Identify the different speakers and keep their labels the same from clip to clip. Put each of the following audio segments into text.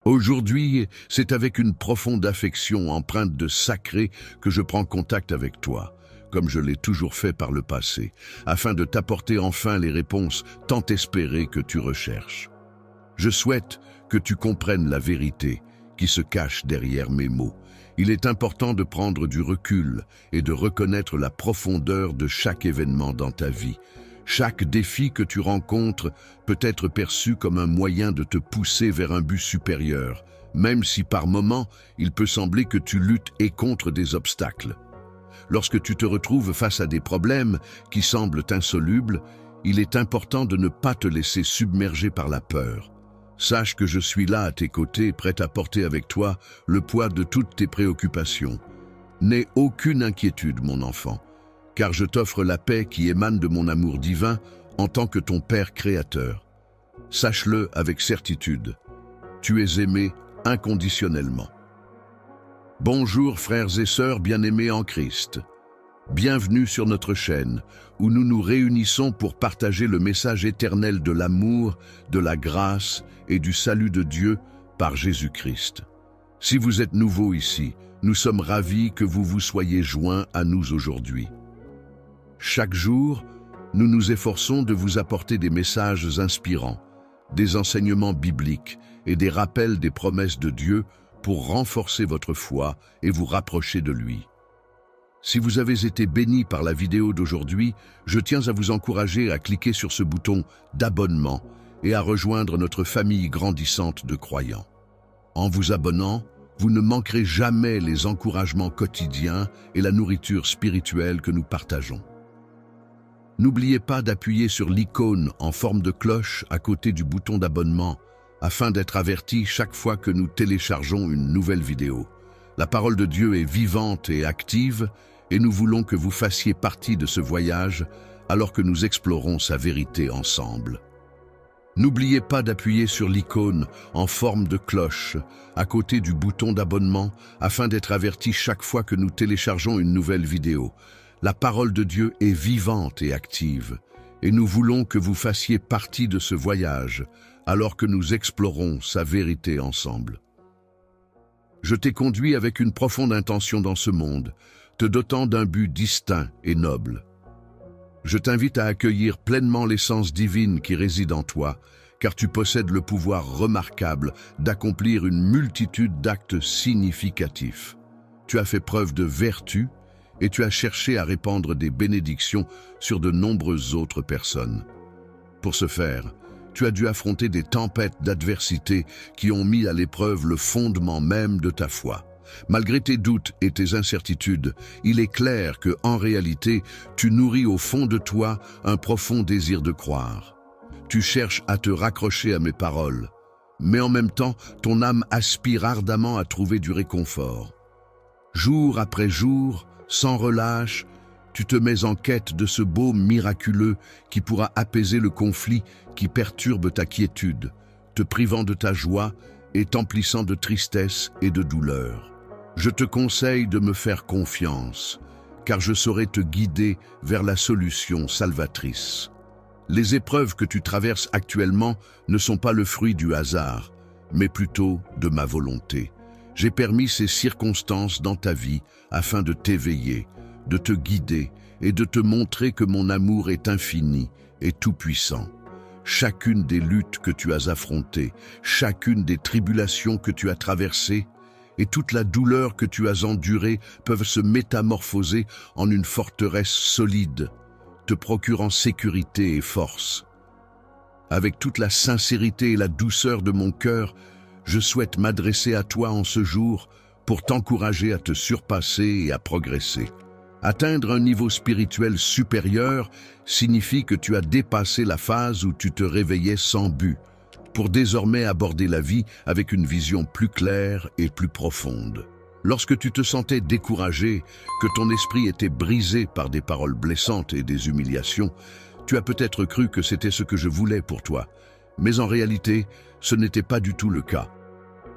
Speaker 1: Aujourd'hui, c'est avec une profonde affection empreinte de sacré que je prends contact avec toi, comme je l'ai toujours fait par le passé, afin de t'apporter enfin les réponses tant espérées que tu recherches. Je souhaite que tu comprennes la vérité qui se cache derrière mes mots. Il est important de prendre du recul et de reconnaître la profondeur de chaque événement dans ta vie. Chaque défi que tu rencontres peut être perçu comme un moyen de te pousser vers un but supérieur, même si par moments il peut sembler que tu luttes et contre des obstacles. Lorsque tu te retrouves face à des problèmes qui semblent insolubles, il est important de ne pas te laisser submerger par la peur. Sache que je suis là à tes côtés, prêt à porter avec toi le poids de toutes tes préoccupations. N'aie aucune inquiétude, mon enfant, car je t'offre la paix qui émane de mon amour divin en tant que ton Père créateur. Sache-le avec certitude, tu es aimé inconditionnellement. Bonjour frères et sœurs bien-aimés en Christ. Bienvenue sur notre chaîne, où nous nous réunissons pour partager le message éternel de l'amour, de la grâce et du salut de Dieu par Jésus-Christ. Si vous êtes nouveau ici, nous sommes ravis que vous vous soyez joints à nous aujourd'hui. Chaque jour, nous nous efforçons de vous apporter des messages inspirants, des enseignements bibliques et des rappels des promesses de Dieu pour renforcer votre foi et vous rapprocher de lui. Si vous avez été béni par la vidéo d'aujourd'hui, je tiens à vous encourager à cliquer sur ce bouton d'abonnement et à rejoindre notre famille grandissante de croyants. En vous abonnant, vous ne manquerez jamais les encouragements quotidiens et la nourriture spirituelle que nous partageons. N'oubliez pas d'appuyer sur l'icône en forme de cloche à côté du bouton d'abonnement afin d'être averti chaque fois que nous téléchargeons une nouvelle vidéo. La parole de Dieu est vivante et active et nous voulons que vous fassiez partie de ce voyage alors que nous explorons sa vérité ensemble. N'oubliez pas d'appuyer sur l'icône en forme de cloche à côté du bouton d'abonnement afin d'être averti chaque fois que nous téléchargeons une nouvelle vidéo. La parole de Dieu est vivante et active et nous voulons que vous fassiez partie de ce voyage alors que nous explorons sa vérité ensemble. Je t'ai conduit avec une profonde intention dans ce monde, te dotant d'un but distinct et noble. Je t'invite à accueillir pleinement l'essence divine qui réside en toi, car tu possèdes le pouvoir remarquable d'accomplir une multitude d'actes significatifs. Tu as fait preuve de vertu et tu as cherché à répandre des bénédictions sur de nombreuses autres personnes. Pour ce faire, tu as dû affronter des tempêtes d'adversité qui ont mis à l'épreuve le fondement même de ta foi. Malgré tes doutes et tes incertitudes, il est clair que, en réalité, tu nourris au fond de toi un profond désir de croire. Tu cherches à te raccrocher à mes paroles, mais en même temps, ton âme aspire ardemment à trouver du réconfort. Jour après jour, sans relâche, tu te mets en quête de ce baume miraculeux qui pourra apaiser le conflit qui perturbe ta quiétude, te privant de ta joie et t'emplissant de tristesse et de douleur. Je te conseille de me faire confiance, car je saurai te guider vers la solution salvatrice. Les épreuves que tu traverses actuellement ne sont pas le fruit du hasard, mais plutôt de ma volonté. J'ai permis ces circonstances dans ta vie afin de t'éveiller, de te guider et de te montrer que mon amour est infini et tout-puissant. Chacune des luttes que tu as affrontées, chacune des tribulations que tu as traversées et toute la douleur que tu as endurée peuvent se métamorphoser en une forteresse solide, te procurant sécurité et force. Avec toute la sincérité et la douceur de mon cœur, je souhaite m'adresser à toi en ce jour pour t'encourager à te surpasser et à progresser. Atteindre un niveau spirituel supérieur signifie que tu as dépassé la phase où tu te réveillais sans but, pour désormais aborder la vie avec une vision plus claire et plus profonde. Lorsque tu te sentais découragé, que ton esprit était brisé par des paroles blessantes et des humiliations, tu as peut-être cru que c'était ce que je voulais pour toi, mais en réalité, ce n'était pas du tout le cas.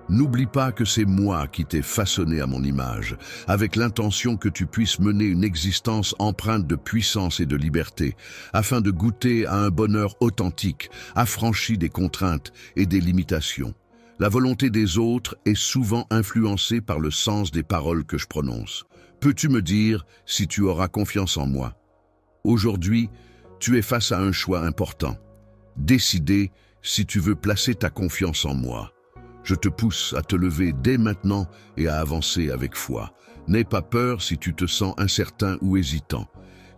Speaker 1: N'oublie pas que c'est moi qui t'ai façonné à mon image, avec l'intention que tu puisses mener une existence empreinte de puissance et de liberté, afin de goûter à un bonheur authentique, affranchi des contraintes et des limitations. La volonté des autres est souvent influencée par le sens des paroles que je prononce. Peux-tu me dire si tu auras confiance en moi? Aujourd'hui, tu es face à un choix important. Décider si tu veux placer ta confiance en moi. Je te pousse à te lever dès maintenant et à avancer avec foi. N'aie pas peur si tu te sens incertain ou hésitant.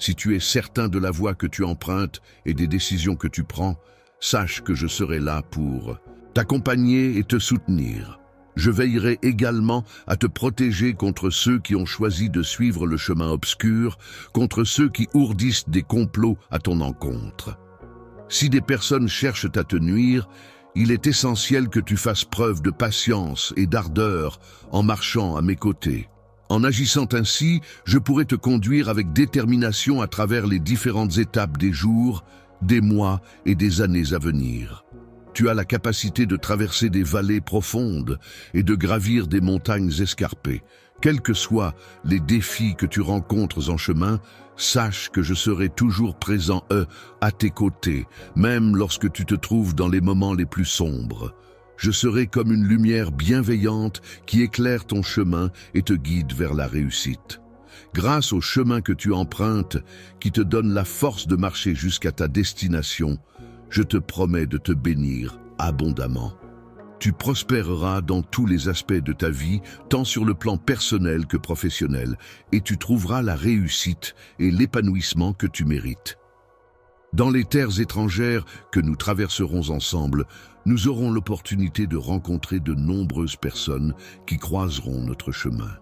Speaker 1: Si tu es certain de la voie que tu empruntes et des décisions que tu prends, sache que je serai là pour t'accompagner et te soutenir. Je veillerai également à te protéger contre ceux qui ont choisi de suivre le chemin obscur, contre ceux qui ourdissent des complots à ton encontre. Si des personnes cherchent à te nuire, il est essentiel que tu fasses preuve de patience et d'ardeur en marchant à mes côtés. En agissant ainsi, je pourrai te conduire avec détermination à travers les différentes étapes des jours, des mois et des années à venir. Tu as la capacité de traverser des vallées profondes et de gravir des montagnes escarpées. Quels que soient les défis que tu rencontres en chemin, sache que je serai toujours présent à tes côtés, même lorsque tu te trouves dans les moments les plus sombres. Je serai comme une lumière bienveillante qui éclaire ton chemin et te guide vers la réussite. Grâce au chemin que tu empruntes, qui te donne la force de marcher jusqu'à ta destination, je te promets de te bénir abondamment. Tu prospéreras dans tous les aspects de ta vie, tant sur le plan personnel que professionnel, et tu trouveras la réussite et l'épanouissement que tu mérites. Dans les terres étrangères que nous traverserons ensemble, nous aurons l'opportunité de rencontrer de nombreuses personnes qui croiseront notre chemin.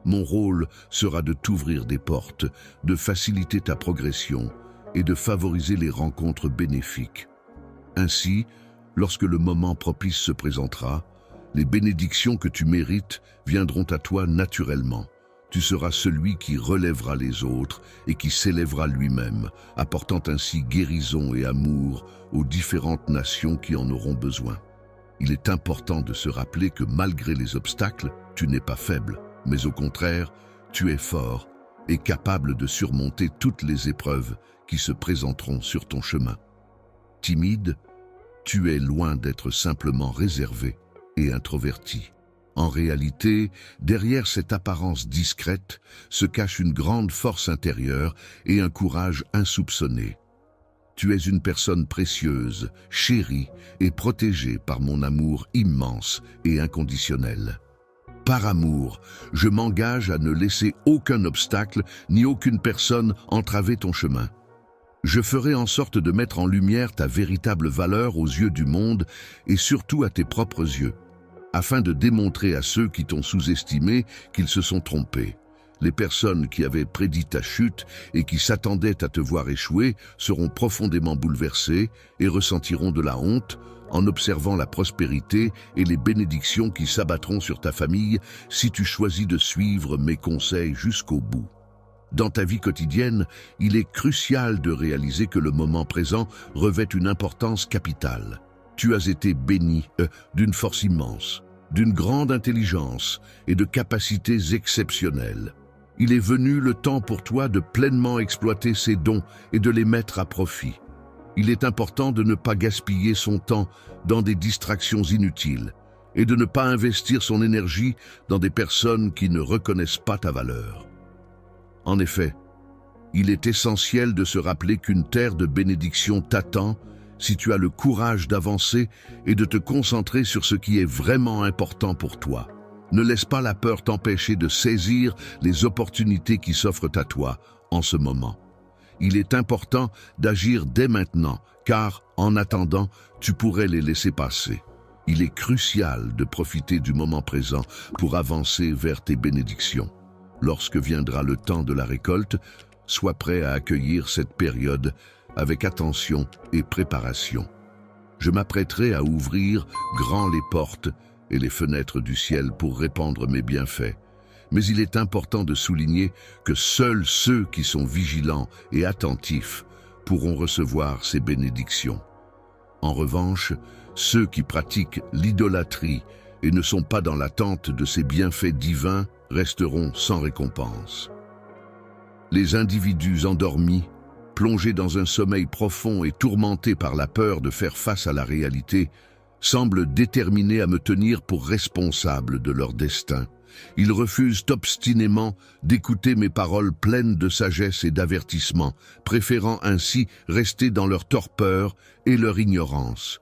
Speaker 1: Mon rôle sera de t'ouvrir des portes, de faciliter ta progression et de favoriser les rencontres bénéfiques. Ainsi, lorsque le moment propice se présentera, les bénédictions que tu mérites viendront à toi naturellement. Tu seras celui qui relèvera les autres et qui s'élèvera lui-même, apportant ainsi guérison et amour aux différentes nations qui en auront besoin. Il est important de se rappeler que malgré les obstacles, tu n'es pas faible, mais au contraire, tu es fort et capable de surmonter toutes les épreuves qui se présenteront sur ton chemin. Timide, tu es loin d'être simplement réservé et introverti. En réalité, derrière cette apparence discrète se cache une grande force intérieure et un courage insoupçonné. Tu es une personne précieuse, chérie et protégée par mon amour immense et inconditionnel. Par amour, je m'engage à ne laisser aucun obstacle ni aucune personne entraver ton chemin. Je ferai en sorte de mettre en lumière ta véritable valeur aux yeux du monde et surtout à tes propres yeux, afin de démontrer à ceux qui t'ont sous-estimé qu'ils se sont trompés. Les personnes qui avaient prédit ta chute et qui s'attendaient à te voir échouer seront profondément bouleversées et ressentiront de la honte en observant la prospérité et les bénédictions qui s'abattront sur ta famille si tu choisis de suivre mes conseils jusqu'au bout. Dans ta vie quotidienne, il est crucial de réaliser que le moment présent revêt une importance capitale. Tu as été béni d'une force immense, d'une grande intelligence et de capacités exceptionnelles. Il est venu le temps pour toi de pleinement exploiter ces dons et de les mettre à profit. Il est important de ne pas gaspiller son temps dans des distractions inutiles et de ne pas investir son énergie dans des personnes qui ne reconnaissent pas ta valeur. En effet, il est essentiel de se rappeler qu'une terre de bénédiction t'attend si tu as le courage d'avancer et de te concentrer sur ce qui est vraiment important pour toi. Ne laisse pas la peur t'empêcher de saisir les opportunités qui s'offrent à toi en ce moment. Il est important d'agir dès maintenant, car, en attendant, tu pourrais les laisser passer. Il est crucial de profiter du moment présent pour avancer vers tes bénédictions. Lorsque viendra le temps de la récolte, sois prêt à accueillir cette période avec attention et préparation. Je m'apprêterai à ouvrir grand les portes et les fenêtres du ciel pour répandre mes bienfaits. Mais il est important de souligner que seuls ceux qui sont vigilants et attentifs pourront recevoir ces bénédictions. En revanche, ceux qui pratiquent l'idolâtrie et ne sont pas dans l'attente de ces bienfaits divins resteront sans récompense. Les individus endormis, plongés dans un sommeil profond et tourmentés par la peur de faire face à la réalité, semblent déterminés à me tenir pour responsable de leur destin. Ils refusent obstinément d'écouter mes paroles pleines de sagesse et d'avertissement, préférant ainsi rester dans leur torpeur et leur ignorance.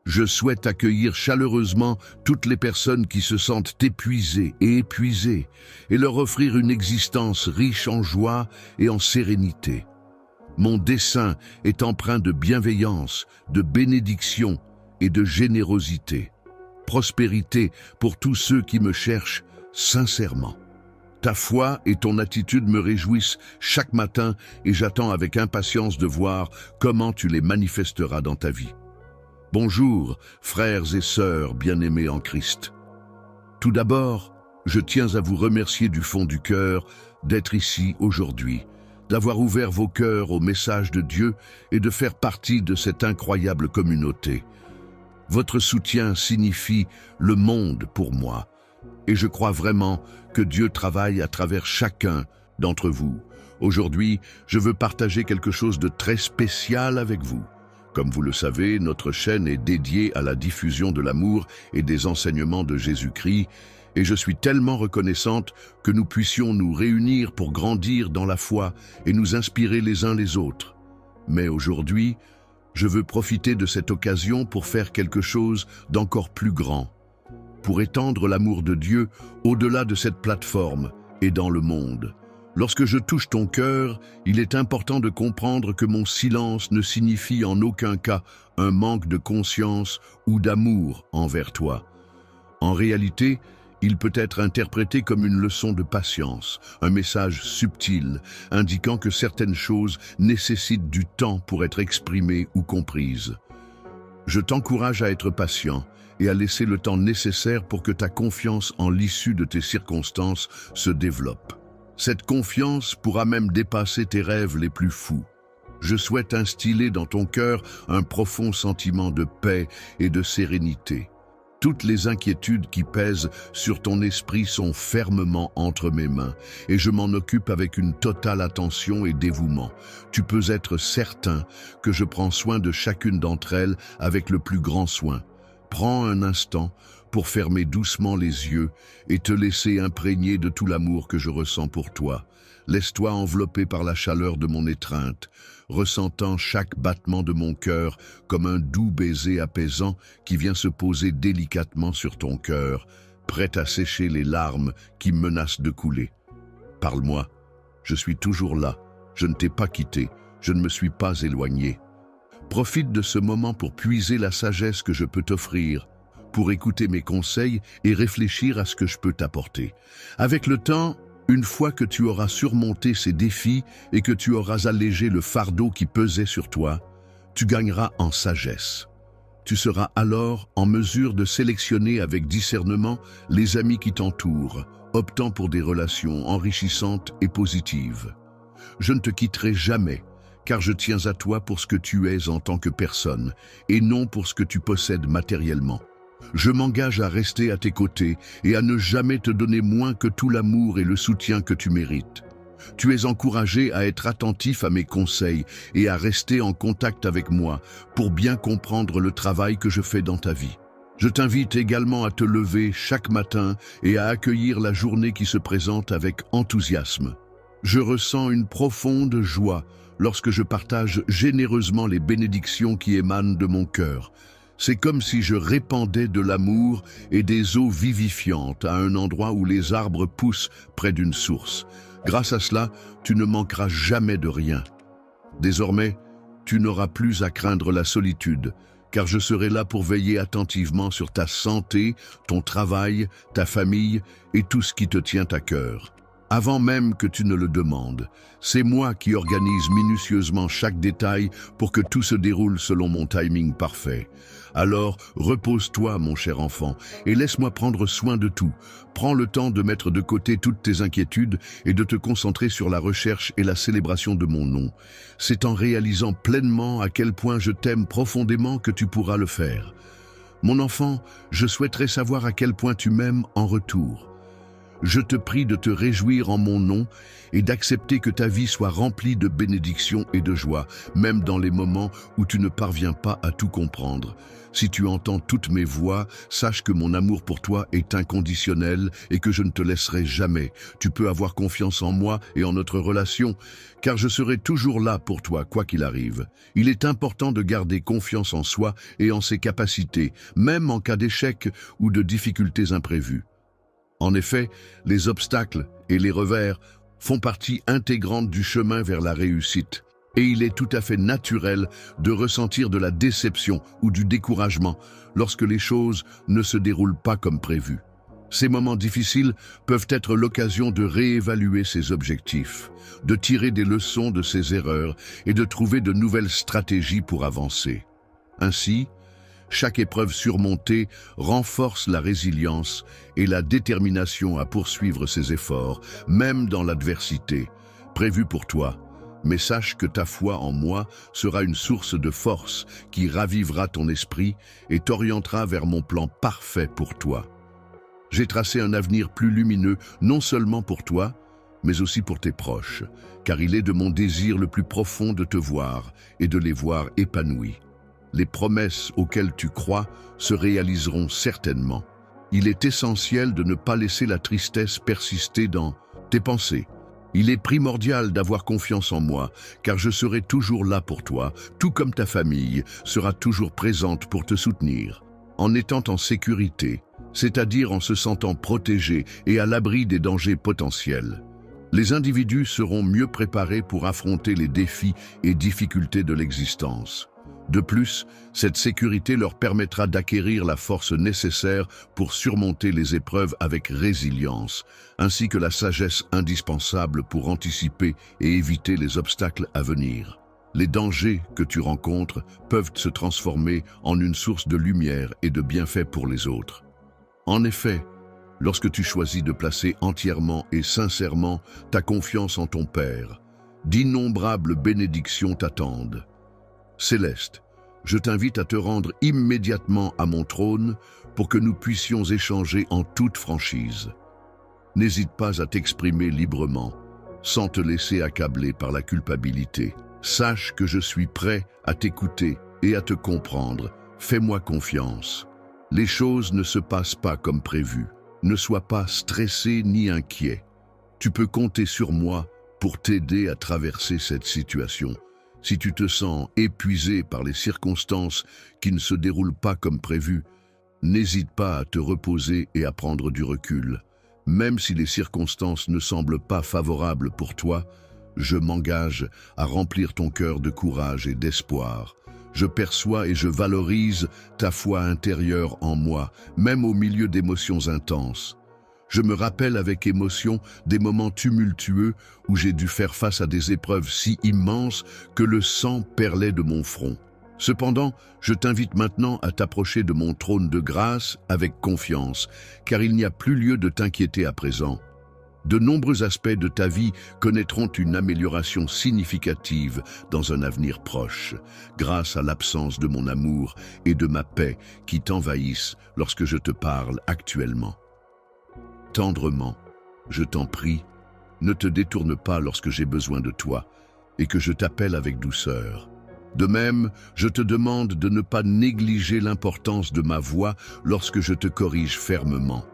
Speaker 1: Je souhaite accueillir chaleureusement toutes les personnes qui se sentent épuisées et épuisées et leur offrir une existence riche en joie et en sérénité. Mon dessein est empreint de bienveillance, de bénédiction et de générosité. Prospérité pour tous ceux qui me cherchent sincèrement. Ta foi et ton attitude me réjouissent chaque matin et j'attends avec impatience de voir comment tu les manifesteras dans ta vie. Bonjour, frères et sœurs bien-aimés en Christ. Tout d'abord, je tiens à vous remercier du fond du cœur d'être ici aujourd'hui, d'avoir ouvert vos cœurs au message de Dieu et de faire partie de cette incroyable communauté. Votre soutien signifie le monde pour moi, et je crois vraiment que Dieu travaille à travers chacun d'entre vous. Aujourd'hui, je veux partager quelque chose de très spécial avec vous. Comme vous le savez, notre chaîne est dédiée à la diffusion de l'amour et des enseignements de Jésus-Christ, et je suis tellement reconnaissante que nous puissions nous réunir pour grandir dans la foi et nous inspirer les uns les autres. Mais aujourd'hui, je veux profiter de cette occasion pour faire quelque chose d'encore plus grand, pour étendre l'amour de Dieu au-delà de cette plateforme et dans le monde. Lorsque je touche ton cœur, il est important de comprendre que mon silence ne signifie en aucun cas un manque de conscience ou d'amour envers toi. En réalité, il peut être interprété comme une leçon de patience, un message subtil indiquant que certaines choses nécessitent du temps pour être exprimées ou comprises. Je t'encourage à être patient et à laisser le temps nécessaire pour que ta confiance en l'issue de tes circonstances se développe. Cette confiance pourra même dépasser tes rêves les plus fous. Je souhaite instiller dans ton cœur un profond sentiment de paix et de sérénité. Toutes les inquiétudes qui pèsent sur ton esprit sont fermement entre mes mains et je m'en occupe avec une totale attention et dévouement. Tu peux être certain que je prends soin de chacune d'entre elles avec le plus grand soin. Prends un instant pour fermer doucement les yeux et te laisser imprégner de tout l'amour que je ressens pour toi. Laisse-toi envelopper par la chaleur de mon étreinte, ressentant chaque battement de mon cœur comme un doux baiser apaisant qui vient se poser délicatement sur ton cœur, prêt à sécher les larmes qui menacent de couler. Parle-moi, je suis toujours là, je ne t'ai pas quitté, je ne me suis pas éloigné. Profite de ce moment pour puiser la sagesse que je peux t'offrir, pour écouter mes conseils et réfléchir à ce que je peux t'apporter. Avec le temps, une fois que tu auras surmonté ces défis et que tu auras allégé le fardeau qui pesait sur toi, tu gagneras en sagesse. Tu seras alors en mesure de sélectionner avec discernement les amis qui t'entourent, optant pour des relations enrichissantes et positives. Je ne te quitterai jamais, car je tiens à toi pour ce que tu es en tant que personne, et non pour ce que tu possèdes matériellement. Je m'engage à rester à tes côtés et à ne jamais te donner moins que tout l'amour et le soutien que tu mérites. Tu es encouragé à être attentif à mes conseils et à rester en contact avec moi pour bien comprendre le travail que je fais dans ta vie. Je t'invite également à te lever chaque matin et à accueillir la journée qui se présente avec enthousiasme. Je ressens une profonde joie lorsque je partage généreusement les bénédictions qui émanent de mon cœur. C'est comme si je répandais de l'amour et des eaux vivifiantes à un endroit où les arbres poussent près d'une source. Grâce à cela, tu ne manqueras jamais de rien. Désormais, tu n'auras plus à craindre la solitude, car je serai là pour veiller attentivement sur ta santé, ton travail, ta famille et tout ce qui te tient à cœur. Avant même que tu ne le demandes, c'est moi qui organise minutieusement chaque détail pour que tout se déroule selon mon timing parfait. Alors, repose-toi, mon cher enfant, et laisse-moi prendre soin de tout. Prends le temps de mettre de côté toutes tes inquiétudes et de te concentrer sur la recherche et la célébration de mon nom. C'est en réalisant pleinement à quel point je t'aime profondément que tu pourras le faire. Mon enfant, je souhaiterais savoir à quel point tu m'aimes en retour. Je te prie de te réjouir en mon nom et d'accepter que ta vie soit remplie de bénédictions et de joie, même dans les moments où tu ne parviens pas à tout comprendre. Si tu entends toutes mes voix, sache que mon amour pour toi est inconditionnel et que je ne te laisserai jamais. Tu peux avoir confiance en moi et en notre relation, car je serai toujours là pour toi, quoi qu'il arrive. Il est important de garder confiance en soi et en ses capacités, même en cas d'échec ou de difficultés imprévues. En effet, les obstacles et les revers font partie intégrante du chemin vers la réussite. Et il est tout à fait naturel de ressentir de la déception ou du découragement lorsque les choses ne se déroulent pas comme prévu. Ces moments difficiles peuvent être l'occasion de réévaluer ses objectifs, de tirer des leçons de ses erreurs et de trouver de nouvelles stratégies pour avancer. Ainsi, chaque épreuve surmontée renforce la résilience et la détermination à poursuivre ses efforts, même dans l'adversité, prévue pour toi. Mais sache que ta foi en moi sera une source de force qui ravivera ton esprit et t'orientera vers mon plan parfait pour toi. J'ai tracé un avenir plus lumineux, non seulement pour toi, mais aussi pour tes proches, car il est de mon désir le plus profond de te voir et de les voir épanouis. Les promesses auxquelles tu crois se réaliseront certainement. Il est essentiel de ne pas laisser la tristesse persister dans tes pensées. Il est primordial d'avoir confiance en moi, car je serai toujours là pour toi, tout comme ta famille sera toujours présente pour te soutenir. En étant en sécurité, c'est-à-dire en se sentant protégé et à l'abri des dangers potentiels, les individus seront mieux préparés pour affronter les défis et difficultés de l'existence. De plus, cette sécurité leur permettra d'acquérir la force nécessaire pour surmonter les épreuves avec résilience, ainsi que la sagesse indispensable pour anticiper et éviter les obstacles à venir. Les dangers que tu rencontres peuvent se transformer en une source de lumière et de bienfaits pour les autres. En effet, lorsque tu choisis de placer entièrement et sincèrement ta confiance en ton Père, d'innombrables bénédictions t'attendent. Céleste, je t'invite à te rendre immédiatement à mon trône pour que nous puissions échanger en toute franchise. N'hésite pas à t'exprimer librement, sans te laisser accabler par la culpabilité. Sache que je suis prêt à t'écouter et à te comprendre. Fais-moi confiance. Les choses ne se passent pas comme prévu. Ne sois pas stressé ni inquiet. Tu peux compter sur moi pour t'aider à traverser cette situation. Si tu te sens épuisé par les circonstances qui ne se déroulent pas comme prévu, n'hésite pas à te reposer et à prendre du recul. Même si les circonstances ne semblent pas favorables pour toi, je m'engage à remplir ton cœur de courage et d'espoir. Je perçois et je valorise ta foi intérieure en moi, même au milieu d'émotions intenses. Je me rappelle avec émotion des moments tumultueux où j'ai dû faire face à des épreuves si immenses que le sang perlait de mon front. Cependant, je t'invite maintenant à t'approcher de mon trône de grâce avec confiance, car il n'y a plus lieu de t'inquiéter à présent. De nombreux aspects de ta vie connaîtront une amélioration significative dans un avenir proche, grâce à l'absence de mon amour et de ma paix qui t'envahissent lorsque je te parle actuellement. Tendrement, je t'en prie, ne te détourne pas lorsque j'ai besoin de toi et que je t'appelle avec douceur. De même, je te demande de ne pas négliger l'importance de ma voix lorsque je te corrige fermement,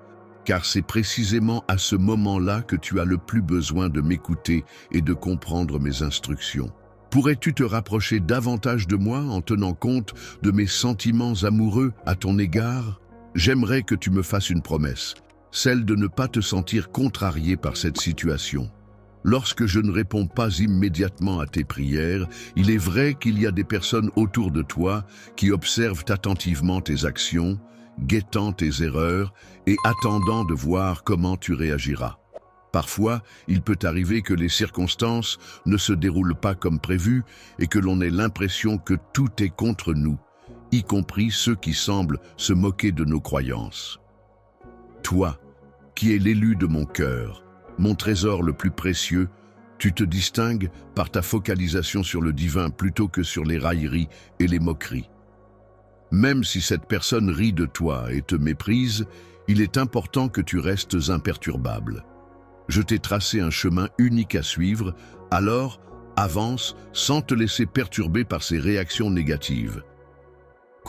Speaker 1: car c'est précisément à ce moment-là que tu as le plus besoin de m'écouter et de comprendre mes instructions. Pourrais-tu te rapprocher davantage de moi en tenant compte de mes sentiments amoureux à ton égard? J'aimerais que tu me fasses une promesse, celle de ne pas te sentir contrarié par cette situation. Lorsque je ne réponds pas immédiatement à tes prières, il est vrai qu'il y a des personnes autour de toi qui observent attentivement tes actions, guettant tes erreurs et attendant de voir comment tu réagiras. Parfois, il peut arriver que les circonstances ne se déroulent pas comme prévu et que l'on ait l'impression que tout est contre nous, y compris ceux qui semblent se moquer de nos croyances. Toi, qui es l'élu de mon cœur, mon trésor le plus précieux, tu te distingues par ta focalisation sur le divin plutôt que sur les railleries et les moqueries. Même si cette personne rit de toi et te méprise, il est important que tu restes imperturbable. Je t'ai tracé un chemin unique à suivre, alors avance sans te laisser perturber par ces réactions négatives.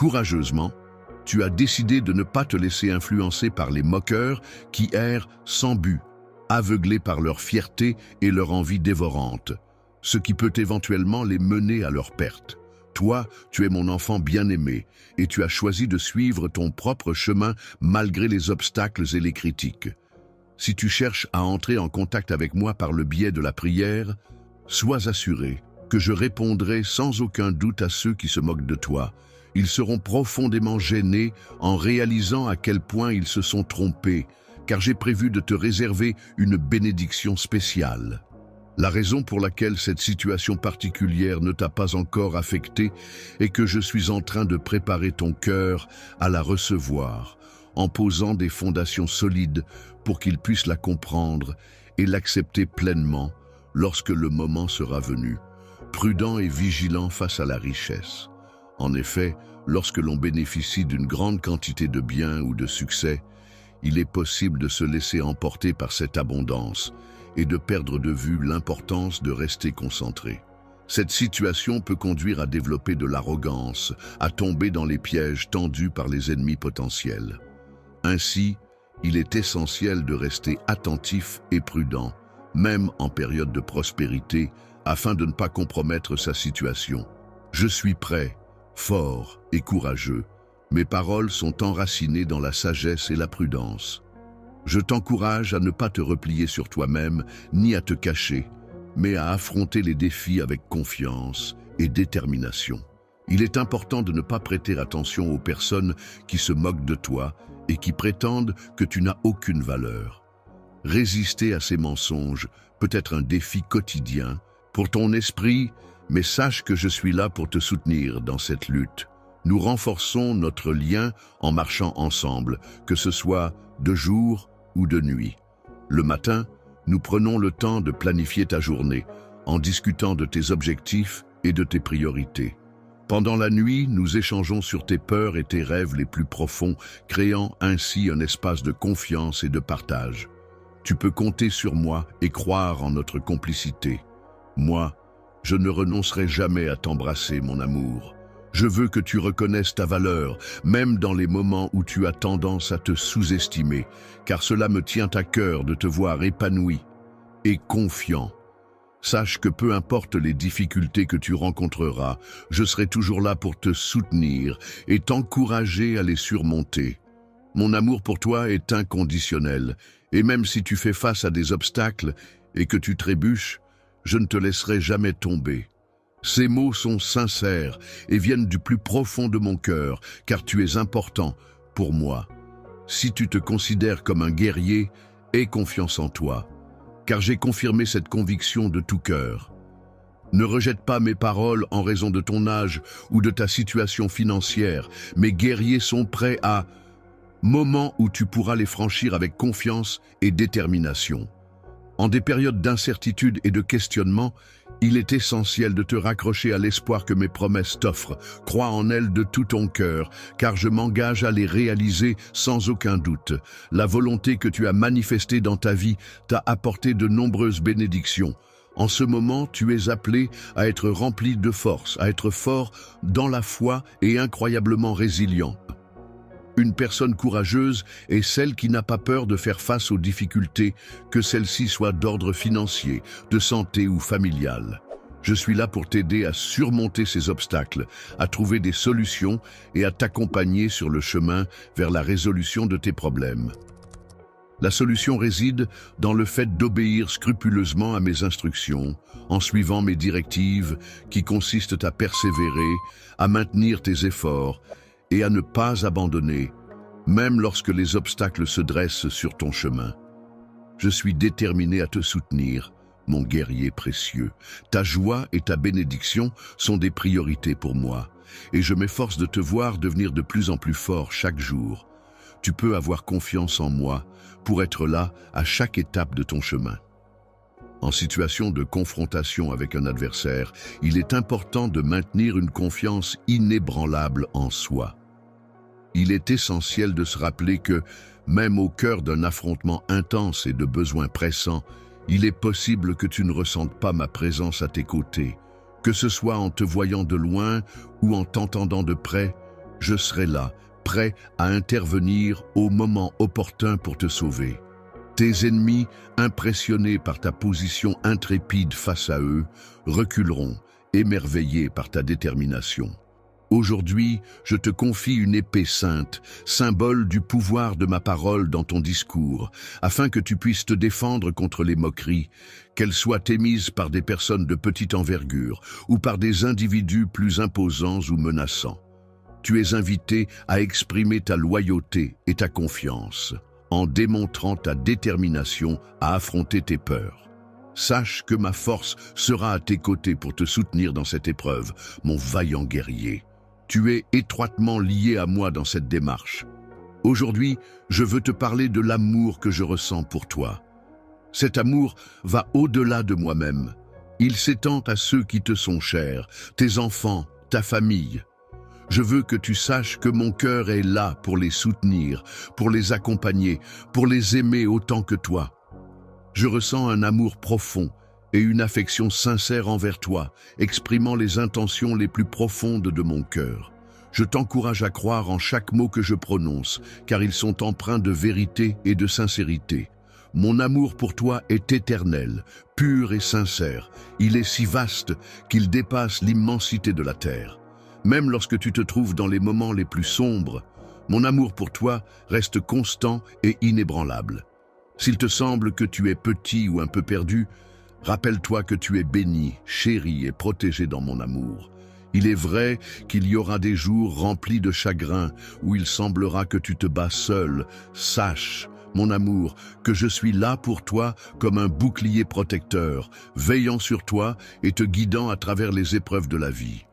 Speaker 1: Courageusement, tu as décidé de ne pas te laisser influencer par les moqueurs qui errent sans but, aveuglés par leur fierté et leur envie dévorante, ce qui peut éventuellement les mener à leur perte. Toi, tu es mon enfant bien-aimé et tu as choisi de suivre ton propre chemin malgré les obstacles et les critiques. Si tu cherches à entrer en contact avec moi par le biais de la prière, sois assuré que je répondrai sans aucun doute à ceux qui se moquent de toi. Ils seront profondément gênés en réalisant à quel point ils se sont trompés, car j'ai prévu de te réserver une bénédiction spéciale. La raison pour laquelle cette situation particulière ne t'a pas encore affecté est que je suis en train de préparer ton cœur à la recevoir, en posant des fondations solides pour qu'il puisse la comprendre et l'accepter pleinement lorsque le moment sera venu, prudent et vigilant face à la richesse. En effet, lorsque l'on bénéficie d'une grande quantité de biens ou de succès, il est possible de se laisser emporter par cette abondance et de perdre de vue l'importance de rester concentré. Cette situation peut conduire à développer de l'arrogance, à tomber dans les pièges tendus par les ennemis potentiels. Ainsi, il est essentiel de rester attentif et prudent, même en période de prospérité, afin de ne pas compromettre sa situation. Je suis prêt, fort et courageux. Mes paroles sont enracinées dans la sagesse et la prudence. Je t'encourage à ne pas te replier sur toi-même, ni à te cacher, mais à affronter les défis avec confiance et détermination. Il est important de ne pas prêter attention aux personnes qui se moquent de toi et qui prétendent que tu n'as aucune valeur. Résister à ces mensonges peut être un défi quotidien pour ton esprit, mais sache que je suis là pour te soutenir dans cette lutte. Nous renforçons notre lien en marchant ensemble, que ce soit de jour ou de nuit. Le matin, nous prenons le temps de planifier ta journée, en discutant de tes objectifs et de tes priorités. Pendant la nuit, nous échangeons sur tes peurs et tes rêves les plus profonds, créant ainsi un espace de confiance et de partage. Tu peux compter sur moi et croire en notre complicité. Moi, je ne renoncerai jamais à t'embrasser, mon amour. Je veux que tu reconnaisses ta valeur, même dans les moments où tu as tendance à te sous-estimer, car cela me tient à cœur de te voir épanoui et confiant. Sache que peu importe les difficultés que tu rencontreras, je serai toujours là pour te soutenir et t'encourager à les surmonter. Mon amour pour toi est inconditionnel, et même si tu fais face à des obstacles et que tu trébuches, je ne te laisserai jamais tomber. Ces mots sont sincères et viennent du plus profond de mon cœur, car tu es important pour moi. Si tu te considères comme un guerrier, aie confiance en toi, car j'ai confirmé cette conviction de tout cœur. Ne rejette pas mes paroles en raison de ton âge ou de ta situation financière. Mes guerriers sont prêts à moment où tu pourras les franchir avec confiance et détermination. En des périodes d'incertitude et de questionnement, il est essentiel de te raccrocher à l'espoir que mes promesses t'offrent. Crois en elles de tout ton cœur, car je m'engage à les réaliser sans aucun doute. La volonté que tu as manifestée dans ta vie t'a apporté de nombreuses bénédictions. En ce moment, tu es appelé à être rempli de force, à être fort dans la foi et incroyablement résilient. Une personne courageuse est celle qui n'a pas peur de faire face aux difficultés, que celles-ci soient d'ordre financier, de santé ou familial. Je suis là pour t'aider à surmonter ces obstacles, à trouver des solutions et à t'accompagner sur le chemin vers la résolution de tes problèmes. La solution réside dans le fait d'obéir scrupuleusement à mes instructions, en suivant mes directives qui consistent à persévérer, à maintenir tes efforts et à ne pas abandonner, même lorsque les obstacles se dressent sur ton chemin. Je suis déterminé à te soutenir, mon guerrier précieux. Ta joie et ta bénédiction sont des priorités pour moi, et je m'efforce de te voir devenir de plus en plus fort chaque jour. Tu peux avoir confiance en moi pour être là à chaque étape de ton chemin. En situation de confrontation avec un adversaire, il est important de maintenir une confiance inébranlable en soi. Il est essentiel de se rappeler que, même au cœur d'un affrontement intense et de besoins pressants, il est possible que tu ne ressentes pas ma présence à tes côtés. Que ce soit en te voyant de loin ou en t'entendant de près, Je serai là, prêt à intervenir au moment opportun pour te sauver. Tes ennemis, impressionnés par ta position intrépide face à eux, reculeront, émerveillés par ta détermination. Aujourd'hui, je te confie une épée sainte, symbole du pouvoir de ma parole dans ton discours, afin que tu puisses te défendre contre les moqueries, qu'elles soient émises par des personnes de petite envergure ou par des individus plus imposants ou menaçants. Tu es invité à exprimer ta loyauté et ta confiance, en démontrant ta détermination à affronter tes peurs. Sache que ma force sera à tes côtés pour te soutenir dans cette épreuve, mon vaillant guerrier. Tu es étroitement lié à moi dans cette démarche. Aujourd'hui, je veux te parler de l'amour que je ressens pour toi. Cet amour va au-delà de moi-même. Il s'étend à ceux qui te sont chers, tes enfants, ta famille. Je veux que tu saches que mon cœur est là pour les soutenir, pour les accompagner, pour les aimer autant que toi. Je ressens un amour profond et une affection sincère envers toi, exprimant les intentions les plus profondes de mon cœur. Je t'encourage à croire en chaque mot que je prononce, car ils sont empreints de vérité et de sincérité. Mon amour pour toi est éternel, pur et sincère. Il est si vaste qu'il dépasse l'immensité de la terre. Même lorsque tu te trouves dans les moments les plus sombres, mon amour pour toi reste constant et inébranlable. S'il te semble que tu es petit ou un peu perdu, rappelle-toi que tu es béni, chéri et protégé dans mon amour. Il est vrai qu'il y aura des jours remplis de chagrin où il semblera que tu te bats seul. Sache, mon amour, que je suis là pour toi comme un bouclier protecteur, veillant sur toi et te guidant à travers les épreuves de la vie.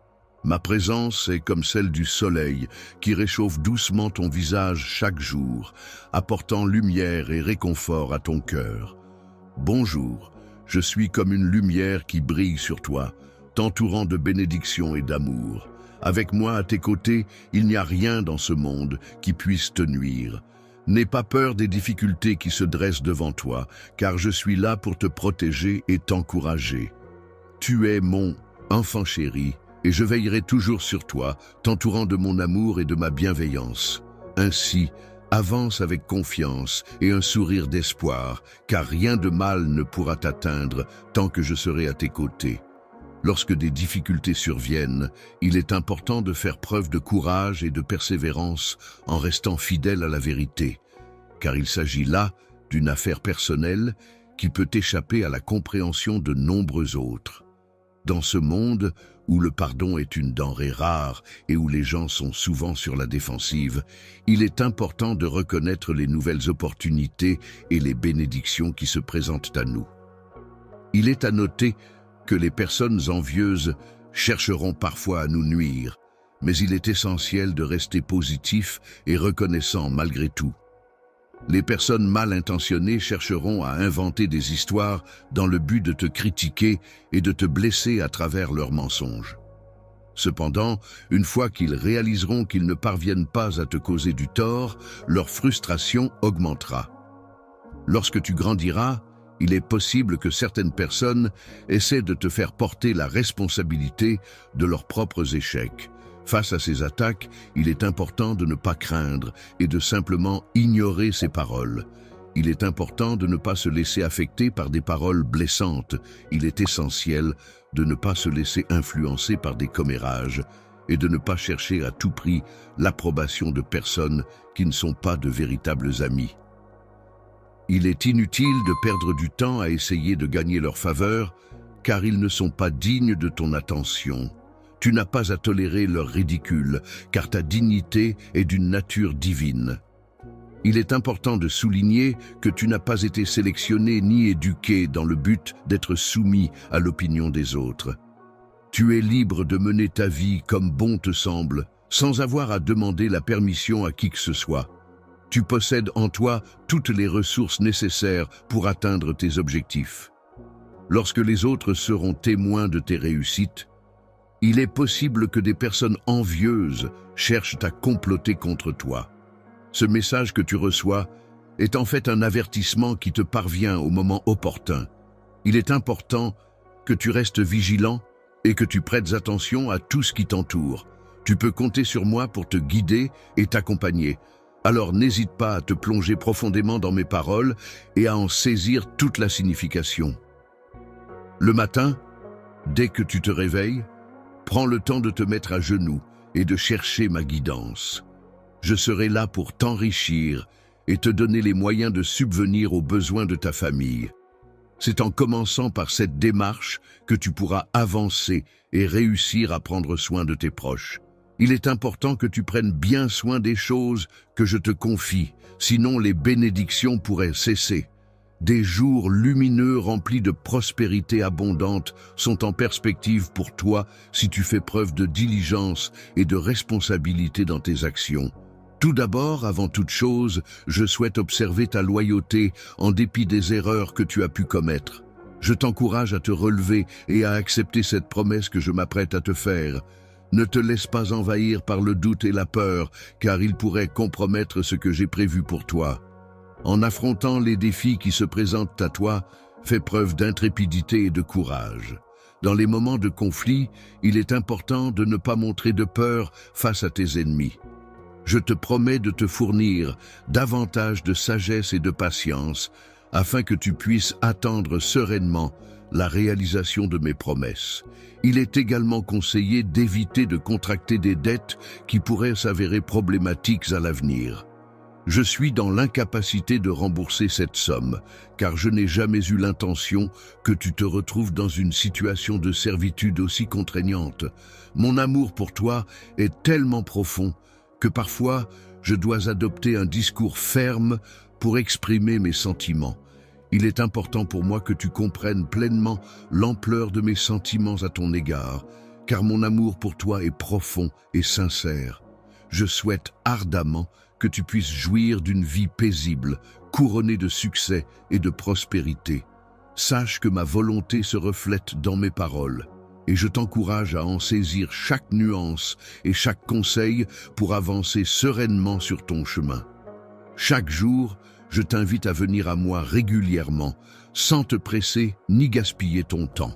Speaker 1: Ma présence est comme celle du soleil qui réchauffe doucement ton visage chaque jour, apportant lumière et réconfort à ton cœur. Bonjour. Je suis comme une lumière qui brille sur toi, t'entourant de bénédictions et d'amour. Avec moi à tes côtés, il n'y a rien dans ce monde qui puisse te nuire. N'aie pas peur des difficultés qui se dressent devant toi, car je suis là pour te protéger et t'encourager. Tu es mon enfant chéri, et je veillerai toujours sur toi, t'entourant de mon amour et de ma bienveillance. Ainsi, avance avec confiance et un sourire d'espoir, car rien de mal ne pourra t'atteindre tant que je serai à tes côtés. Lorsque des difficultés surviennent, il est important de faire preuve de courage et de persévérance en restant fidèle à la vérité, car il s'agit là d'une affaire personnelle qui peut échapper à la compréhension de nombreux autres. Dans ce monde où le pardon est une denrée rare et où les gens sont souvent sur la défensive, il est important de reconnaître les nouvelles opportunités et les bénédictions qui se présentent à nous. Il est à noter que les personnes envieuses chercheront parfois à nous nuire, mais il est essentiel de rester positif et reconnaissant malgré tout. Les personnes mal intentionnées chercheront à inventer des histoires dans le but de te critiquer et de te blesser à travers leurs mensonges. Cependant, une fois qu'ils réaliseront qu'ils ne parviennent pas à te causer du tort, leur frustration augmentera. Lorsque tu grandiras, il est possible que certaines personnes essaient de te faire porter la responsabilité de leurs propres échecs. Face à ces attaques, il est important de ne pas craindre et de simplement ignorer ces paroles. Il est important de ne pas se laisser affecter par des paroles blessantes. Il est essentiel de ne pas se laisser influencer par des commérages et de ne pas chercher à tout prix l'approbation de personnes qui ne sont pas de véritables amis. Il est inutile de perdre du temps à essayer de gagner leur faveur, car ils ne sont pas dignes de ton attention. Tu n'as pas à tolérer leur ridicule, car ta dignité est d'une nature divine. Il est important de souligner que tu n'as pas été sélectionné ni éduqué dans le but d'être soumis à l'opinion des autres. Tu es libre de mener ta vie comme bon te semble, sans avoir à demander la permission à qui que ce soit. Tu possèdes en toi toutes les ressources nécessaires pour atteindre tes objectifs. Lorsque les autres seront témoins de tes réussites, il est possible que des personnes envieuses cherchent à comploter contre toi. Ce message que tu reçois est en fait un avertissement qui te parvient au moment opportun. Il est important que tu restes vigilant et que tu prêtes attention à tout ce qui t'entoure. Tu peux compter sur moi pour te guider et t'accompagner. Alors n'hésite pas à te plonger profondément dans mes paroles et à en saisir toute la signification. Le matin, dès que tu te réveilles, prends le temps de te mettre à genoux et de chercher ma guidance. Je serai là pour t'enrichir et te donner les moyens de subvenir aux besoins de ta famille. C'est en commençant par cette démarche que tu pourras avancer et réussir à prendre soin de tes proches. Il est important que tu prennes bien soin des choses que je te confie, sinon les bénédictions pourraient cesser. Des jours lumineux remplis de prospérité abondante sont en perspective pour toi si tu fais preuve de diligence et de responsabilité dans tes actions. Tout d'abord, avant toute chose, je souhaite observer ta loyauté en dépit des erreurs que tu as pu commettre. Je t'encourage à te relever et à accepter cette promesse que je m'apprête à te faire. Ne te laisse pas envahir par le doute et la peur, car ils pourraient compromettre ce que j'ai prévu pour toi. En affrontant les défis qui se présentent à toi, fais preuve d'intrépidité et de courage. Dans les moments de conflit, il est important de ne pas montrer de peur face à tes ennemis. Je te promets de te fournir davantage de sagesse et de patience, afin que tu puisses attendre sereinement la réalisation de mes promesses. Il est également conseillé d'éviter de contracter des dettes qui pourraient s'avérer problématiques à l'avenir. Je suis dans l'incapacité de rembourser cette somme, car je n'ai jamais eu l'intention que tu te retrouves dans une situation de servitude aussi contraignante. Mon amour pour toi est tellement profond que parfois je dois adopter un discours ferme pour exprimer mes sentiments. Il est important pour moi que tu comprennes pleinement l'ampleur de mes sentiments à ton égard, car mon amour pour toi est profond et sincère. Je souhaite ardemment que tu puisses jouir d'une vie paisible, couronnée de succès et de prospérité. Sache que ma volonté se reflète dans mes paroles, et je t'encourage à en saisir chaque nuance et chaque conseil pour avancer sereinement sur ton chemin. Chaque jour, je t'invite à venir à moi régulièrement, sans te presser ni gaspiller ton temps.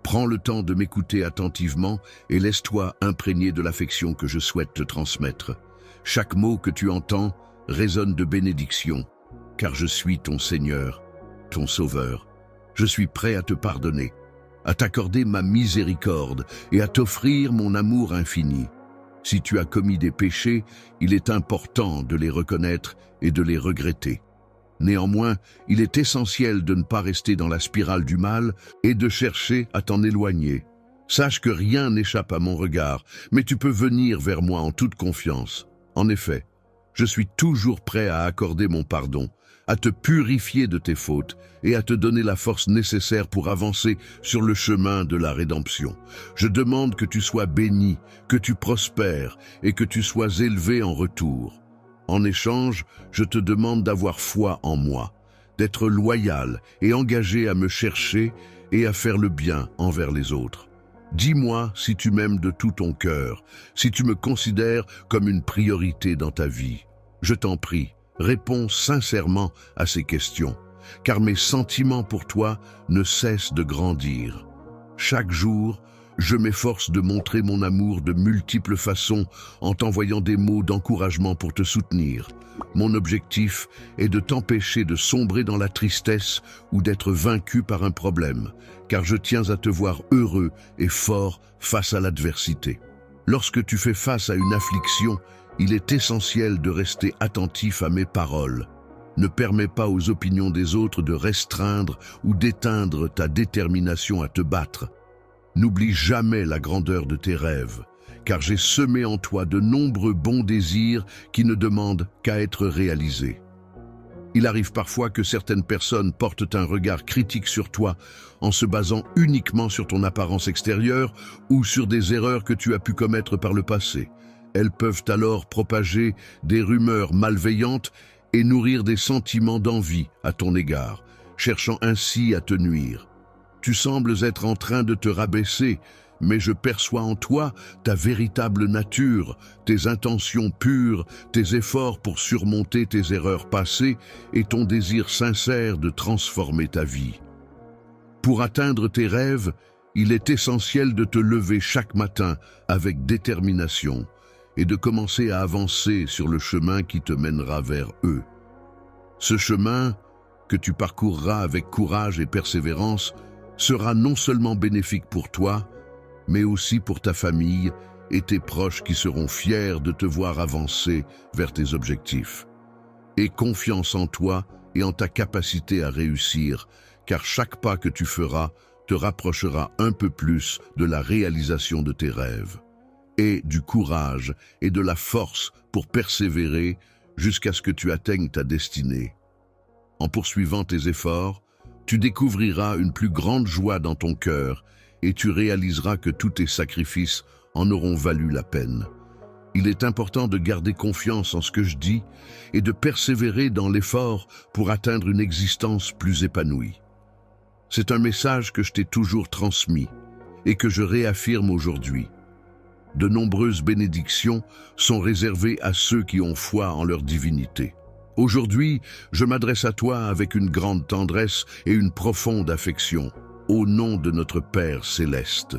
Speaker 1: Prends le temps de m'écouter attentivement et laisse-toi imprégner de l'affection que je souhaite te transmettre. Chaque mot que tu entends résonne de bénédiction, car je suis ton Seigneur, ton Sauveur. Je suis prêt à te pardonner, à t'accorder ma miséricorde et à t'offrir mon amour infini. Si tu as commis des péchés, il est important de les reconnaître et de les regretter. Néanmoins, il est essentiel de ne pas rester dans la spirale du mal et de chercher à t'en éloigner. Sache que rien n'échappe à mon regard, mais tu peux venir vers moi en toute confiance. En effet, je suis toujours prêt à accorder mon pardon, à te purifier de tes fautes et à te donner la force nécessaire pour avancer sur le chemin de la rédemption. Je demande que tu sois béni, que tu prospères et que tu sois élevé en retour. En échange, je te demande d'avoir foi en moi, d'être loyal et engagé à me chercher et à faire le bien envers les autres. Dis-moi si tu m'aimes de tout ton cœur, si tu me considères comme une priorité dans ta vie. Je t'en prie, réponds sincèrement à ces questions, car mes sentiments pour toi ne cessent de grandir. Chaque jour, je m'efforce de montrer mon amour de multiples façons en t'envoyant des mots d'encouragement pour te soutenir. Mon objectif est de t'empêcher de sombrer dans la tristesse ou d'être vaincu par un problème, car je tiens à te voir heureux et fort face à l'adversité. Lorsque tu fais face à une affliction, il est essentiel de rester attentif à mes paroles. Ne permets pas aux opinions des autres de restreindre ou d'éteindre ta détermination à te battre. N'oublie jamais la grandeur de tes rêves, car j'ai semé en toi de nombreux bons désirs qui ne demandent qu'à être réalisés. Il arrive parfois que certaines personnes portent un regard critique sur toi en se basant uniquement sur ton apparence extérieure ou sur des erreurs que tu as pu commettre par le passé. Elles peuvent alors propager des rumeurs malveillantes et nourrir des sentiments d'envie à ton égard, cherchant ainsi à te nuire. Tu sembles être en train de te rabaisser, mais je perçois en toi ta véritable nature, tes intentions pures, tes efforts pour surmonter tes erreurs passées et ton désir sincère de transformer ta vie. Pour atteindre tes rêves, Il est essentiel de te lever chaque matin avec détermination et de commencer à avancer sur le chemin qui te mènera vers eux. Ce chemin, que tu parcourras avec courage et persévérance, sera non seulement bénéfique pour toi, mais aussi pour ta famille et tes proches qui seront fiers de te voir avancer vers tes objectifs. Aie confiance en toi et en ta capacité à réussir, car chaque pas que tu feras te rapprochera un peu plus de la réalisation de tes rêves. Aie du courage et de la force pour persévérer jusqu'à ce que tu atteignes ta destinée. En poursuivant tes efforts, tu découvriras une plus grande joie dans ton cœur et tu réaliseras que tous tes sacrifices en auront valu la peine. Il est important de garder confiance en ce que je dis et de persévérer dans l'effort pour atteindre une existence plus épanouie. C'est un message que je t'ai toujours transmis et que je réaffirme aujourd'hui. De nombreuses bénédictions sont réservées à ceux qui ont foi en leur divinité. Aujourd'hui, je m'adresse à toi avec une grande tendresse et une profonde affection, au nom de notre Père céleste.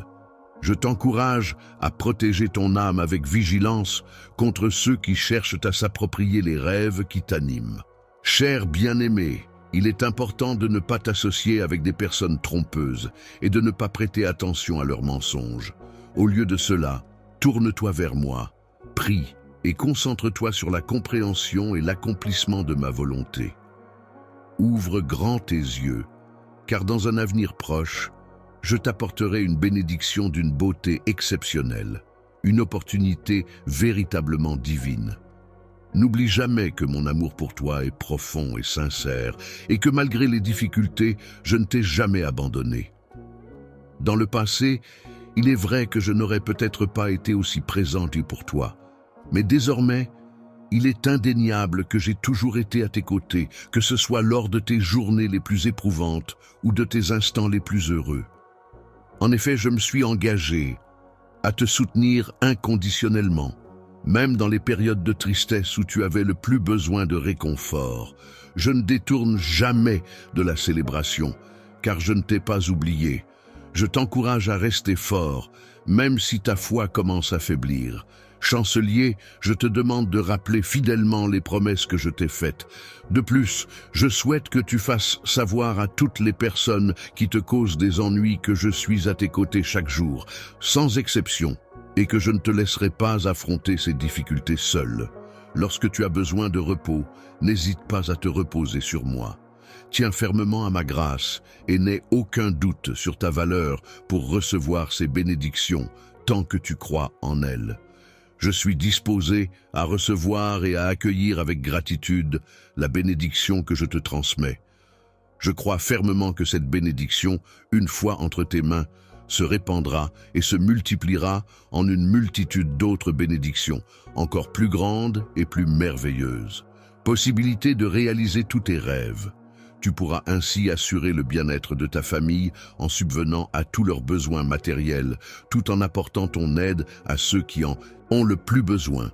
Speaker 1: Je t'encourage à protéger ton âme avec vigilance contre ceux qui cherchent à s'approprier les rêves qui t'animent. Cher bien-aimé, il est important de ne pas t'associer avec des personnes trompeuses et de ne pas prêter attention à leurs mensonges. Au lieu de cela, tourne-toi vers moi, prie et concentre-toi sur la compréhension et l'accomplissement de ma volonté. Ouvre grand tes yeux, car dans un avenir proche, je t'apporterai une bénédiction d'une beauté exceptionnelle, une opportunité véritablement divine. N'oublie jamais que mon amour pour toi est profond et sincère, et que malgré les difficultés, je ne t'ai jamais abandonné. Dans le passé, il est vrai que je n'aurais peut-être pas été aussi présente pour toi, mais désormais, il est indéniable que j'ai toujours été à tes côtés, que ce soit lors de tes journées les plus éprouvantes ou de tes instants les plus heureux. En effet, je me suis engagé à te soutenir inconditionnellement, même dans les périodes de tristesse où tu avais le plus besoin de réconfort. Je ne détourne jamais de la célébration, car je ne t'ai pas oublié. Je t'encourage à rester fort, même si ta foi commence à faiblir. Chancelier, je te demande de rappeler fidèlement les promesses que je t'ai faites. De plus, je souhaite que tu fasses savoir à toutes les personnes qui te causent des ennuis que je suis à tes côtés chaque jour, sans exception, et que je ne te laisserai pas affronter ces difficultés seul. Lorsque tu as besoin de repos, n'hésite pas à te reposer sur moi. Tiens fermement à ma grâce et n'aie aucun doute sur ta valeur pour recevoir ces bénédictions tant que tu crois en elles. Je suis disposé à recevoir et à accueillir avec gratitude la bénédiction que je te transmets. Je crois fermement que cette bénédiction, une fois entre tes mains, se répandra et se multipliera en une multitude d'autres bénédictions, encore plus grandes et plus merveilleuses. Possibilité de réaliser tous tes rêves. Tu pourras ainsi assurer le bien-être de ta famille en subvenant à tous leurs besoins matériels, tout en apportant ton aide à ceux qui en ont le plus besoin.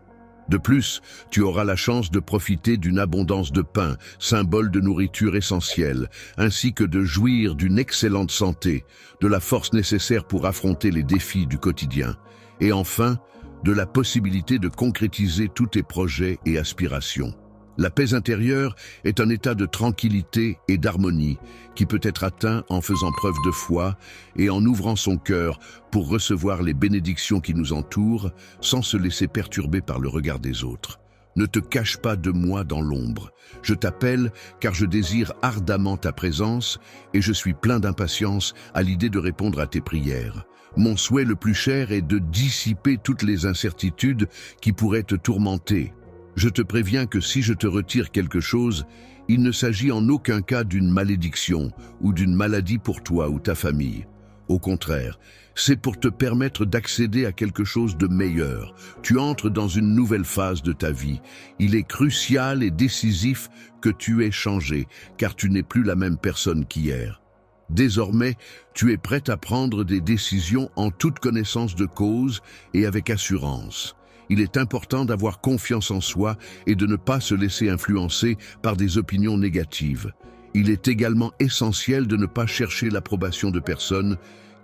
Speaker 1: De plus, tu auras la chance de profiter d'une abondance de pain, symbole de nourriture essentielle, ainsi que de jouir d'une excellente santé, de la force nécessaire pour affronter les défis du quotidien, et enfin, de la possibilité de concrétiser tous tes projets et aspirations. La paix intérieure est un état de tranquillité et d'harmonie qui peut être atteint en faisant preuve de foi et en ouvrant son cœur pour recevoir les bénédictions qui nous entourent sans se laisser perturber par le regard des autres. Ne te cache pas de moi dans l'ombre. Je t'appelle car je désire ardemment ta présence et je suis plein d'impatience à l'idée de répondre à tes prières. Mon souhait le plus cher est de dissiper toutes les incertitudes qui pourraient te tourmenter. Je te préviens que si je te retire quelque chose, il ne s'agit en aucun cas d'une malédiction ou d'une maladie pour toi ou ta famille. Au contraire, c'est pour te permettre d'accéder à quelque chose de meilleur. Tu entres dans une nouvelle phase de ta vie. Il est crucial et décisif que tu aies changé, car tu n'es plus la même personne qu'hier. Désormais, tu es prête à prendre des décisions en toute connaissance de cause et avec assurance. Il est important d'avoir confiance en soi et de ne pas se laisser influencer par des opinions négatives. Il est également essentiel de ne pas chercher l'approbation de personnes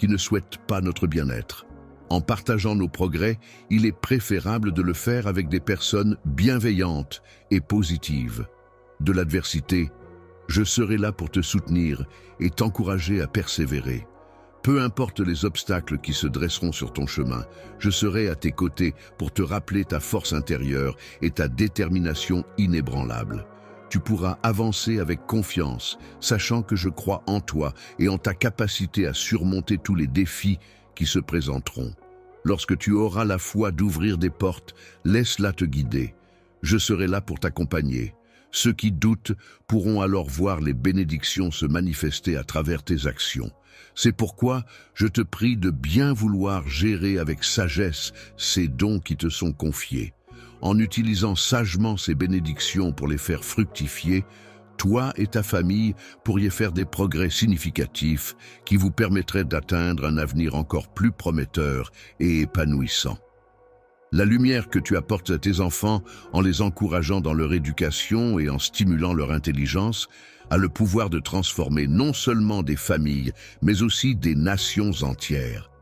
Speaker 1: qui ne souhaitent pas notre bien-être. En partageant nos progrès, il est préférable de le faire avec des personnes bienveillantes et positives. De l'adversité, je serai là pour te soutenir et t'encourager à persévérer. Peu importe les obstacles qui se dresseront sur ton chemin, je serai à tes côtés pour te rappeler ta force intérieure et ta détermination inébranlable. Tu pourras avancer avec confiance, sachant que je crois en toi et en ta capacité à surmonter tous les défis qui se présenteront. Lorsque tu auras la foi d'ouvrir des portes, laisse-la te guider. Je serai là pour t'accompagner. Ceux qui doutent pourront alors voir les bénédictions se manifester à travers tes actions. C'est pourquoi je te prie de bien vouloir gérer avec sagesse ces dons qui te sont confiés. En utilisant sagement ces bénédictions pour les faire fructifier, toi et ta famille pourriez faire des progrès significatifs qui vous permettraient d'atteindre un avenir encore plus prometteur et épanouissant. La lumière que tu apportes à tes enfants en les encourageant dans leur éducation et en stimulant leur intelligence a le pouvoir de transformer non seulement des familles, mais aussi des nations entières.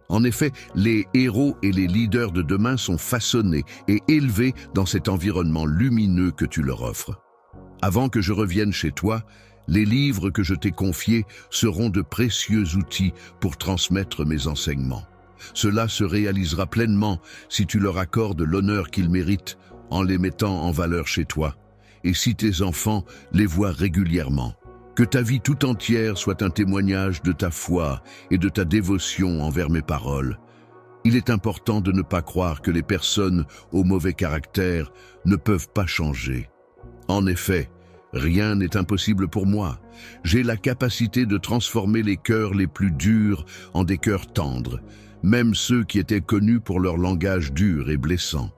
Speaker 1: En effet, les héros et les leaders de demain sont façonnés et élevés dans cet environnement lumineux que tu leur offres. Avant que je revienne chez toi, les livres que je t'ai confiés seront de précieux outils pour transmettre mes enseignements. Cela se réalisera pleinement si tu leur accordes l'honneur qu'ils méritent en les mettant en valeur chez toi, et si tes enfants les voient régulièrement. Que ta vie tout entière soit un témoignage de ta foi et de ta dévotion envers mes paroles. Il est important de ne pas croire que les personnes au mauvais caractère ne peuvent pas changer. En effet, rien n'est impossible pour moi. J'ai la capacité de transformer les cœurs les plus durs en des cœurs tendres, même ceux qui étaient connus pour leur langage dur et blessant.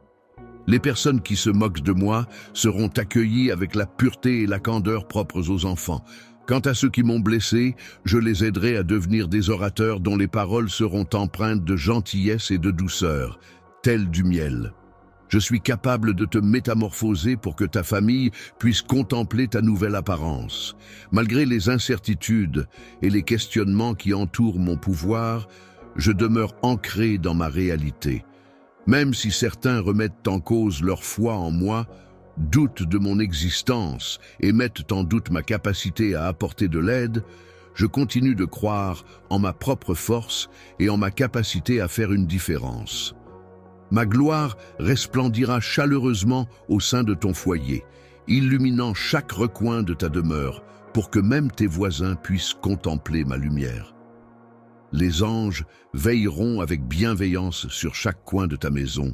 Speaker 1: Les personnes qui se moquent de moi seront accueillies avec la pureté et la candeur propres aux enfants. Quant à ceux qui m'ont blessé, je les aiderai à devenir des orateurs dont les paroles seront empreintes de gentillesse et de douceur, telles du miel. Je suis capable de te métamorphoser pour que ta famille puisse contempler ta nouvelle apparence. Malgré les incertitudes et les questionnements qui entourent mon pouvoir, je demeure ancré dans ma réalité. Même si certains remettent en cause leur foi en moi, doutent de mon existence et mettent en doute ma capacité à apporter de l'aide, je continue de croire en ma propre force et en ma capacité à faire une différence. Ma gloire resplendira chaleureusement au sein de ton foyer, illuminant chaque recoin de ta demeure, pour que même tes voisins puissent contempler ma lumière. Les anges veilleront avec bienveillance sur chaque coin de ta maison,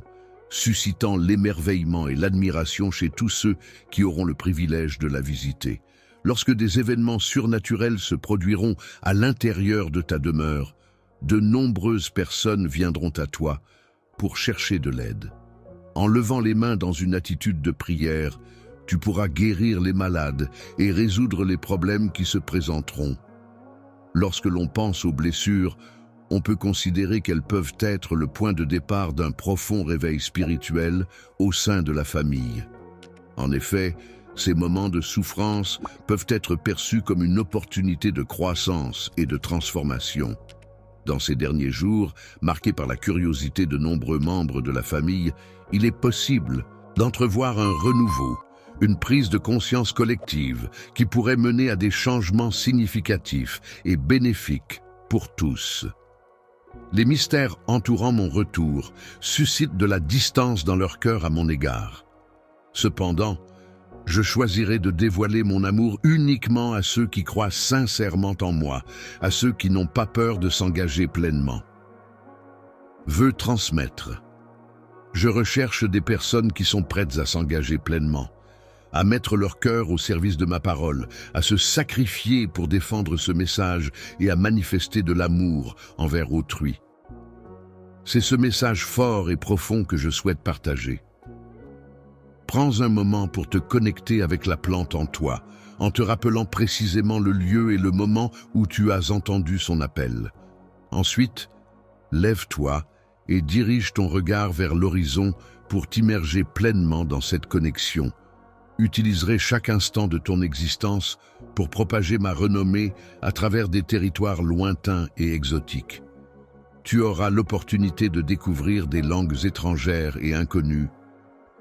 Speaker 1: suscitant l'émerveillement et l'admiration chez tous ceux qui auront le privilège de la visiter. Lorsque des événements surnaturels se produiront à l'intérieur de ta demeure, de nombreuses personnes viendront à toi pour chercher de l'aide. En levant les mains dans une attitude de prière, tu pourras guérir les malades et résoudre les problèmes qui se présenteront. Lorsque l'on pense aux blessures, on peut considérer qu'elles peuvent être le point de départ d'un profond réveil spirituel au sein de la famille. En effet, ces moments de souffrance peuvent être perçus comme une opportunité de croissance et de transformation. Dans ces derniers jours, marqués par la curiosité de nombreux membres de la famille, il est possible d'entrevoir un renouveau, une prise de conscience collective qui pourrait mener à des changements significatifs et bénéfiques pour tous. Les mystères entourant mon retour suscitent de la distance dans leur cœur à mon égard. Cependant, je choisirai de dévoiler mon amour uniquement à ceux qui croient sincèrement en moi, à ceux qui n'ont pas peur de s'engager pleinement. Veux transmettre. Je recherche des personnes qui sont prêtes à s'engager pleinement, à mettre leur cœur au service de ma parole, à se sacrifier pour défendre ce message et à manifester de l'amour envers autrui. C'est ce message fort et profond que je souhaite partager. Prends un moment pour te connecter avec la plante en toi, en te rappelant précisément le lieu et le moment où tu as entendu son appel. Ensuite, lève-toi et dirige ton regard vers l'horizon pour t'immerger pleinement dans cette connexion. utiliserai chaque instant de ton existence pour propager ma renommée à travers des territoires lointains et exotiques. Tu auras l'opportunité de découvrir des langues étrangères et inconnues,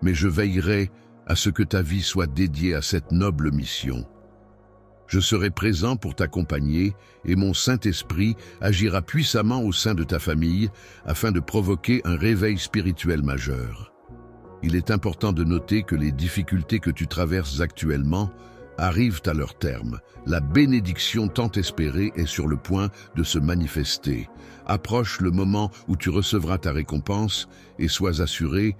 Speaker 1: mais je veillerai à ce que ta vie soit dédiée à cette noble mission. Je serai présent pour t'accompagner et mon Saint-Esprit agira puissamment au sein de ta famille afin de provoquer un réveil spirituel majeur. Il est important de noter que les difficultés que tu traverses actuellement arrivent à leur terme. La bénédiction tant espérée est sur le point de se manifester. Approche le moment où tu recevras ta récompense et sois assuré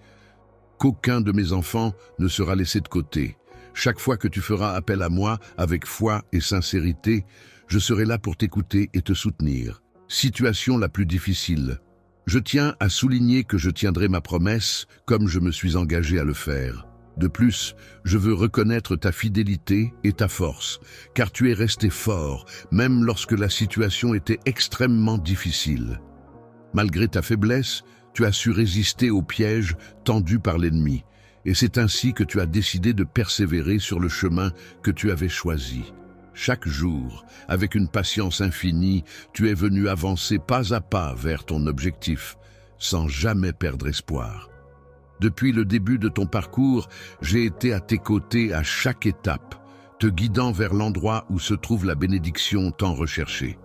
Speaker 1: qu'aucun de mes enfants ne sera laissé de côté. Chaque fois que tu feras appel à moi avec foi et sincérité, je serai là pour t'écouter et te soutenir. Situation la plus difficile. Je tiens à souligner que je tiendrai ma promesse comme je me suis engagé à le faire. De plus, je veux reconnaître ta fidélité et ta force, car tu es resté fort, même lorsque la situation était extrêmement difficile. Malgré ta faiblesse, tu as su résister aux pièges tendus par l'ennemi, et c'est ainsi que tu as décidé de persévérer sur le chemin que tu avais choisi. Chaque jour, avec une patience infinie, tu es venu avancer pas à pas vers ton objectif, sans jamais perdre espoir. Depuis le début de ton parcours, j'ai été à tes côtés à chaque étape, te guidant vers l'endroit où se trouve la bénédiction tant recherchée.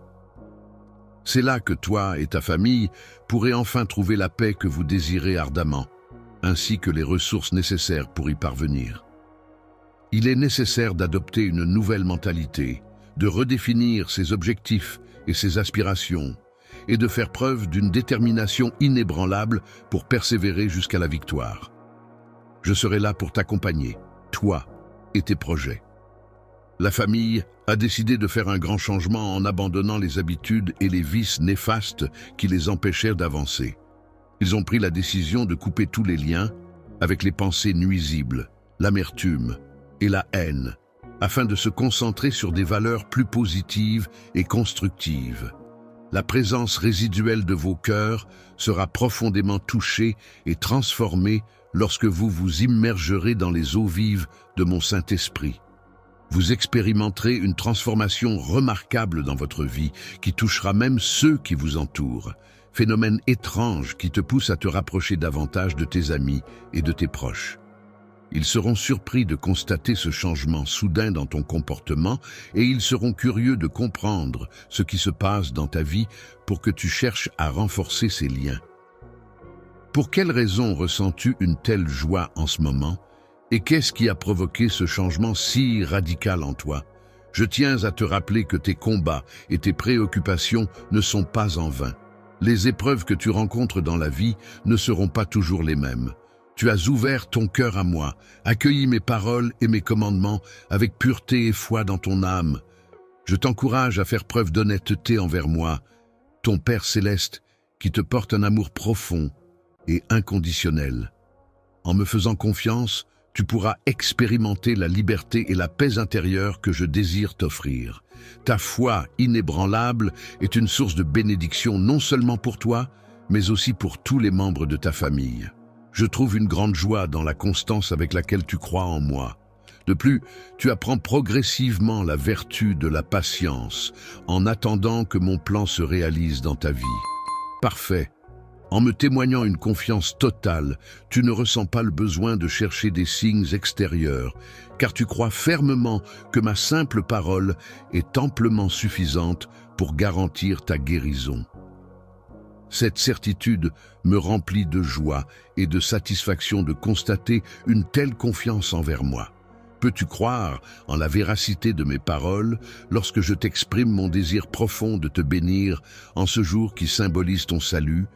Speaker 1: C'est là que toi et ta famille pourrez enfin trouver la paix que vous désirez ardemment, ainsi que les ressources nécessaires pour y parvenir. Il est nécessaire d'adopter une nouvelle mentalité, de redéfinir ses objectifs et ses aspirations, et de faire preuve d'une détermination inébranlable pour persévérer jusqu'à la victoire. Je serai là pour t'accompagner, toi et tes projets. La famille a décidé de faire un grand changement en abandonnant les habitudes et les vices néfastes qui les empêchèrent d'avancer. Ils ont pris la décision de couper tous les liens avec les pensées nuisibles, l'amertume et la haine, afin de se concentrer sur des valeurs plus positives et constructives. La présence résiduelle de vos cœurs sera profondément touchée et transformée lorsque vous vous immergerez dans les eaux vives de mon Saint-Esprit. Vous expérimenterez une transformation remarquable dans votre vie qui touchera même ceux qui vous entourent. Phénomène étrange qui te pousse à te rapprocher davantage de tes amis et de tes proches. Ils seront surpris de constater ce changement soudain dans ton comportement et ils seront curieux de comprendre ce qui se passe dans ta vie pour que tu cherches à renforcer ces liens. Pour quelle raison ressens-tu une telle joie en ce moment? Et qu'est-ce qui a provoqué ce changement si radical en toi? Je tiens à te rappeler que tes combats et tes préoccupations ne sont pas en vain. Les épreuves que tu rencontres dans la vie ne seront pas toujours les mêmes. Tu as ouvert ton cœur à moi, accueilli mes paroles et mes commandements avec pureté et foi dans ton âme. Je t'encourage à faire preuve d'honnêteté envers moi, ton Père céleste, qui te porte un amour profond et inconditionnel. En me faisant confiance, tu pourras expérimenter la liberté et la paix intérieure que je désire t'offrir. Ta foi inébranlable est une source de bénédiction non seulement pour toi, mais aussi pour tous les membres de ta famille. Je trouve une grande joie dans la constance avec laquelle tu crois en moi. De plus, tu apprends progressivement la vertu de la patience, en attendant que mon plan se réalise dans ta vie. Parfait. En me témoignant une confiance totale, tu ne ressens pas le besoin de chercher des signes extérieurs, car tu crois fermement que ma simple parole est amplement suffisante pour garantir ta guérison. Cette certitude me remplit de joie et de satisfaction de constater une telle confiance envers moi. Peux-tu croire en la véracité de mes paroles lorsque je t'exprime mon désir profond de te bénir en ce jour qui symbolise ton salut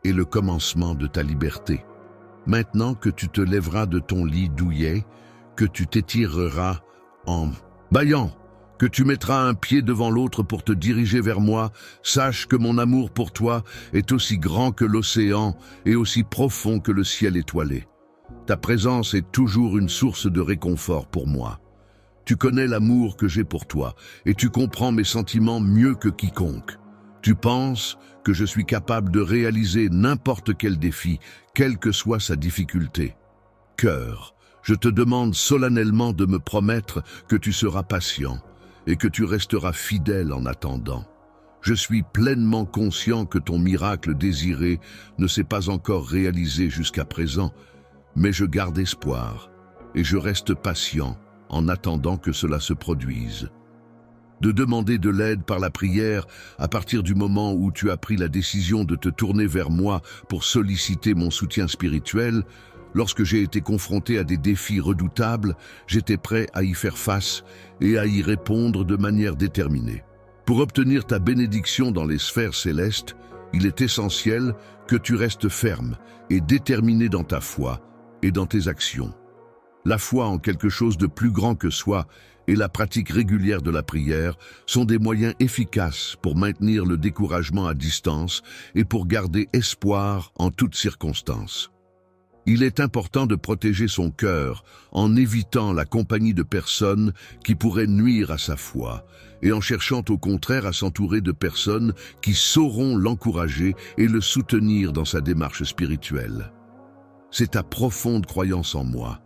Speaker 1: et le commencement de ta liberté? Maintenant que tu te lèveras de ton lit douillet, que tu t'étireras en bâillant, que tu mettras un pied devant l'autre pour te diriger vers moi, sache que mon amour pour toi est aussi grand que l'océan et aussi profond que le ciel étoilé. Ta présence est toujours une source de réconfort pour moi. Tu connais l'amour que j'ai pour toi et tu comprends mes sentiments mieux que quiconque. Tu penses que je suis capable de réaliser n'importe quel défi, quelle que soit sa difficulté. Cœur, Je te demande solennellement de me promettre que tu seras patient et que tu resteras fidèle en attendant. Je suis pleinement conscient que ton miracle désiré ne s'est pas encore réalisé jusqu'à présent, mais je garde espoir et je reste patient en attendant que cela se produise. De demander de l'aide par la prière à partir du moment où tu as pris la décision de te tourner vers moi pour solliciter mon soutien spirituel, lorsque j'ai été confronté à des défis redoutables, j'étais prêt à y faire face et à y répondre de manière déterminée. Pour obtenir ta bénédiction dans les sphères célestes, il est essentiel que tu restes ferme et déterminé dans ta foi et dans tes actions. La foi en quelque chose de plus grand que soi et la pratique régulière de la prière sont des moyens efficaces pour maintenir le découragement à distance et pour garder espoir en toutes circonstances. Il est important de protéger son cœur en évitant la compagnie de personnes qui pourraient nuire à sa foi et en cherchant au contraire à s'entourer de personnes qui sauront l'encourager et le soutenir dans sa démarche spirituelle. C'est ta profonde croyance en moi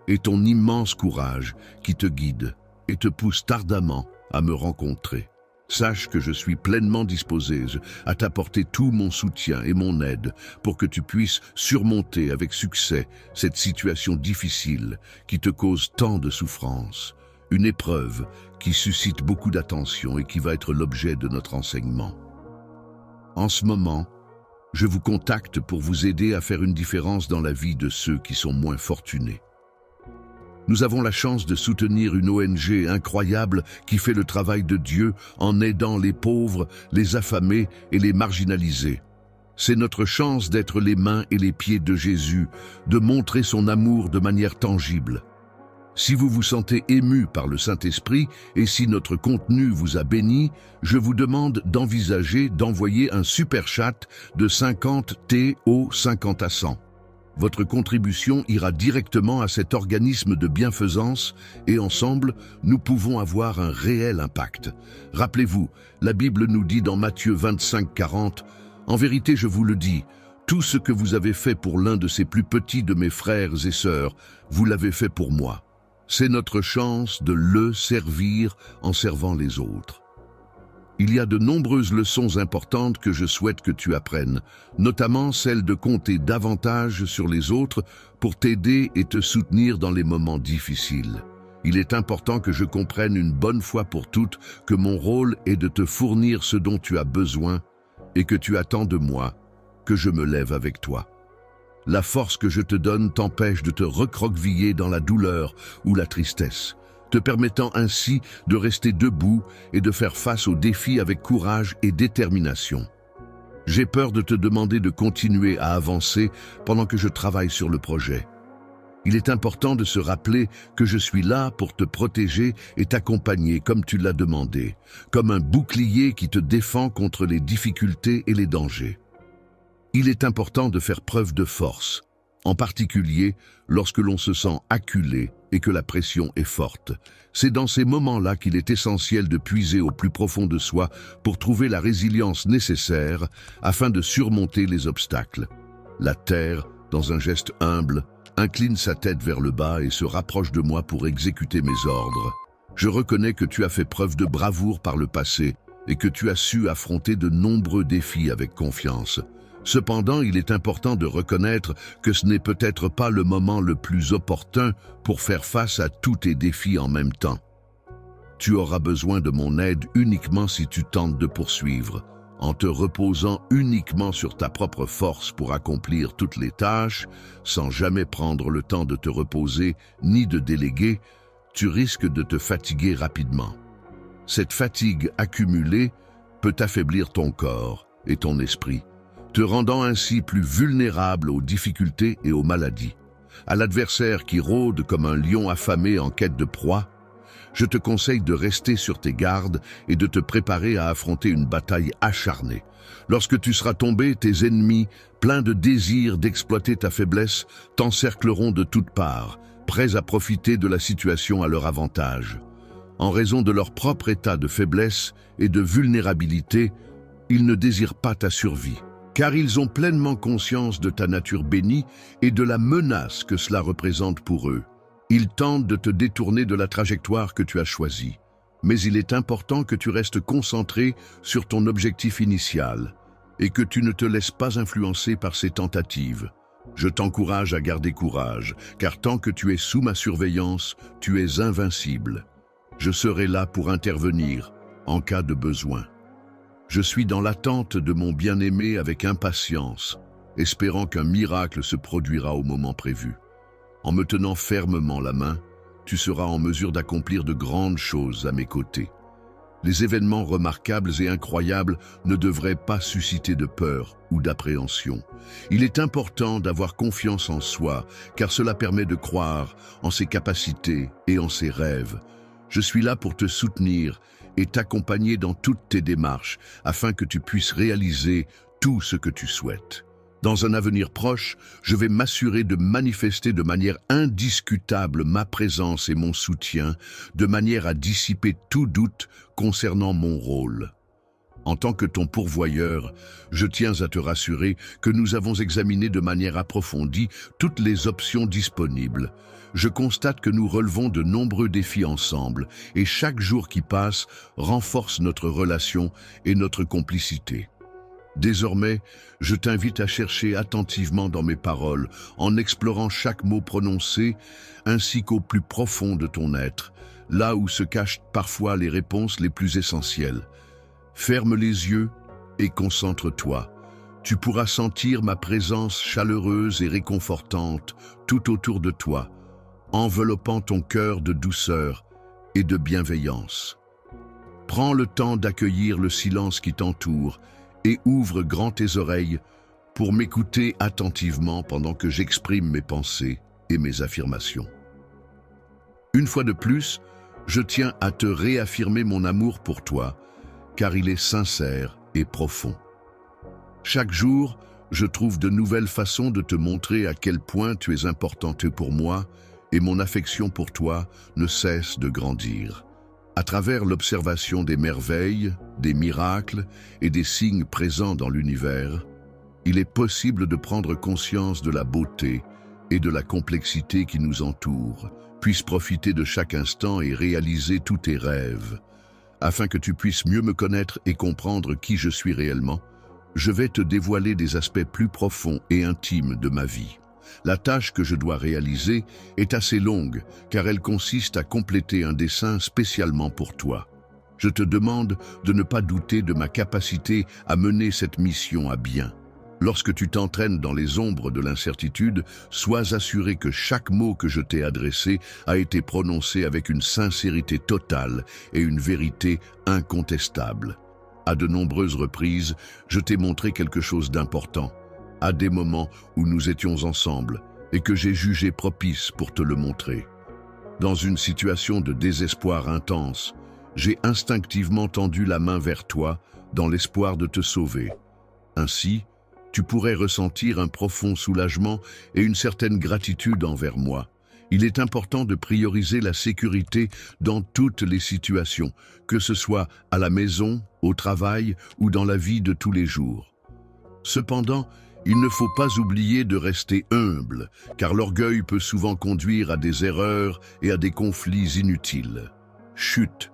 Speaker 1: et ton immense courage qui te guide et te pousse ardemment à me rencontrer. Sache que je suis pleinement disposé à t'apporter tout mon soutien et mon aide pour que tu puisses surmonter avec succès cette situation difficile qui te cause tant de souffrance. Une épreuve qui suscite beaucoup d'attention et qui va être l'objet de notre enseignement. En ce moment, je vous contacte pour vous aider à faire une différence dans la vie de ceux qui sont moins fortunés. Nous avons la chance de soutenir une ONG incroyable qui fait le travail de Dieu en aidant les pauvres, les affamés et les marginalisés. C'est notre chance d'être les mains et les pieds de Jésus, de montrer son amour de manière tangible. Si vous vous sentez ému par le Saint-Esprit et si notre contenu vous a béni, je vous demande d'envisager d'envoyer un super chat de 50 TO 50 à 100. Votre contribution ira directement à cet organisme de bienfaisance et ensemble, nous pouvons avoir un réel impact. Rappelez-vous, la Bible nous dit dans Matthieu 25, 40, « En vérité, je vous le dis, tout ce que vous avez fait pour l'un de ces plus petits de mes frères et sœurs, vous l'avez fait pour moi. » C'est notre chance de le servir en servant les autres. Il y a de nombreuses leçons importantes que je souhaite que tu apprennes, notamment celle de compter davantage sur les autres pour t'aider et te soutenir dans les moments difficiles. Il est important que je comprenne une bonne fois pour toutes que mon rôle est de te fournir ce dont tu as besoin et que tu attends de moi que je me lève avec toi. La force que je te donne t'empêche de te recroqueviller dans la douleur ou la tristesse, te permettant ainsi de rester debout et de faire face aux défis avec courage et détermination. J'ai peur de te demander de continuer à avancer pendant que je travaille sur le projet. Il est important de se rappeler que je suis là pour te protéger et t'accompagner comme tu l'as demandé, comme un bouclier qui te défend contre les difficultés et les dangers. Il est important de faire preuve de force, en particulier lorsque l'on se sent acculé et que la pression est forte. C'est dans ces moments-là qu'il est essentiel de puiser au plus profond de soi pour trouver la résilience nécessaire afin de surmonter les obstacles. La terre, dans un geste humble, incline sa tête vers le bas et se rapproche de moi pour exécuter mes ordres. Je reconnais que tu as fait preuve de bravoure par le passé et que tu as su affronter de nombreux défis avec confiance. Cependant, il est important de reconnaître que ce n'est peut-être pas le moment le plus opportun pour faire face à tous tes défis en même temps. Tu auras besoin de mon aide uniquement si tu tentes de poursuivre, en te reposant uniquement sur ta propre force pour accomplir toutes les tâches, sans jamais prendre le temps de te reposer ni de déléguer, tu risques de te fatiguer rapidement. Cette fatigue accumulée peut affaiblir ton corps et ton esprit, te rendant ainsi plus vulnérable aux difficultés et aux maladies. À l'adversaire qui rôde comme un lion affamé en quête de proie, je te conseille de rester sur tes gardes et de te préparer à affronter une bataille acharnée. Lorsque tu seras tombé, tes ennemis, pleins de désir d'exploiter ta faiblesse, t'encercleront de toutes parts, prêts à profiter de la situation à leur avantage. En raison de leur propre état de faiblesse et de vulnérabilité, ils ne désirent pas ta survie, car ils ont pleinement conscience de ta nature bénie et de la menace que cela représente pour eux. Ils tentent de te détourner de la trajectoire que tu as choisie. Mais il est important que tu restes concentré sur ton objectif initial et que tu ne te laisses pas influencer par ces tentatives. Je t'encourage à garder courage, car tant que tu es sous ma surveillance, tu es invincible. Je serai là pour intervenir en cas de besoin. Je suis dans l'attente de mon bien-aimé avec impatience, espérant qu'un miracle se produira au moment prévu. En me tenant fermement la main, tu seras en mesure d'accomplir de grandes choses à mes côtés. Les événements remarquables et incroyables ne devraient pas susciter de peur ou d'appréhension. Il est important d'avoir confiance en soi, car cela permet de croire en ses capacités et en ses rêves. Je suis là pour te soutenir et t'accompagner dans toutes tes démarches, afin que tu puisses réaliser tout ce que tu souhaites. Dans un avenir proche, je vais m'assurer de manifester de manière indiscutable ma présence et mon soutien, de manière à dissiper tout doute concernant mon rôle. En tant que ton pourvoyeur, je tiens à te rassurer que nous avons examiné de manière approfondie toutes les options disponibles. Je constate que nous relevons de nombreux défis ensemble, et chaque jour qui passe renforce notre relation et notre complicité. Désormais, je t'invite à chercher attentivement dans mes paroles, en explorant chaque mot prononcé, ainsi qu'au plus profond de ton être, là où se cachent parfois les réponses les plus essentielles. Ferme les yeux et concentre-toi. Tu pourras sentir ma présence chaleureuse et réconfortante tout autour de toi, enveloppant ton cœur de douceur et de bienveillance. Prends le temps d'accueillir le silence qui t'entoure et ouvre grand tes oreilles pour m'écouter attentivement pendant que j'exprime mes pensées et mes affirmations. Une fois de plus, je tiens à te réaffirmer mon amour pour toi, car il est sincère et profond. Chaque jour, je trouve de nouvelles façons de te montrer à quel point tu es importante pour moi, et mon affection pour toi ne cesse de grandir. À travers l'observation des merveilles, des miracles et des signes présents dans l'univers, il est possible de prendre conscience de la beauté et de la complexité qui nous entoure, puisse profiter de chaque instant et réaliser tous tes rêves. Afin que tu puisses mieux me connaître et comprendre qui je suis réellement, je vais te dévoiler des aspects plus profonds et intimes de ma vie. La tâche que je dois réaliser est assez longue, car elle consiste à compléter un dessin spécialement pour toi. Je te demande de ne pas douter de ma capacité à mener cette mission à bien. Lorsque tu t'entraînes dans les ombres de l'incertitude, sois assuré que chaque mot que je t'ai adressé a été prononcé avec une sincérité totale et une vérité incontestable. À de nombreuses reprises, je t'ai montré quelque chose d'important, à des moments où nous étions ensemble et que j'ai jugé propice pour te le montrer. Dans une situation de désespoir intense, j'ai instinctivement tendu la main vers toi dans l'espoir de te sauver. Ainsi, tu pourrais ressentir un profond soulagement et une certaine gratitude envers moi. Il est important de prioriser la sécurité dans toutes les situations, que ce soit à la maison, au travail ou dans la vie de tous les jours. Cependant, il ne faut pas oublier de rester humble, car l'orgueil peut souvent conduire à des erreurs et à des conflits inutiles. Chut!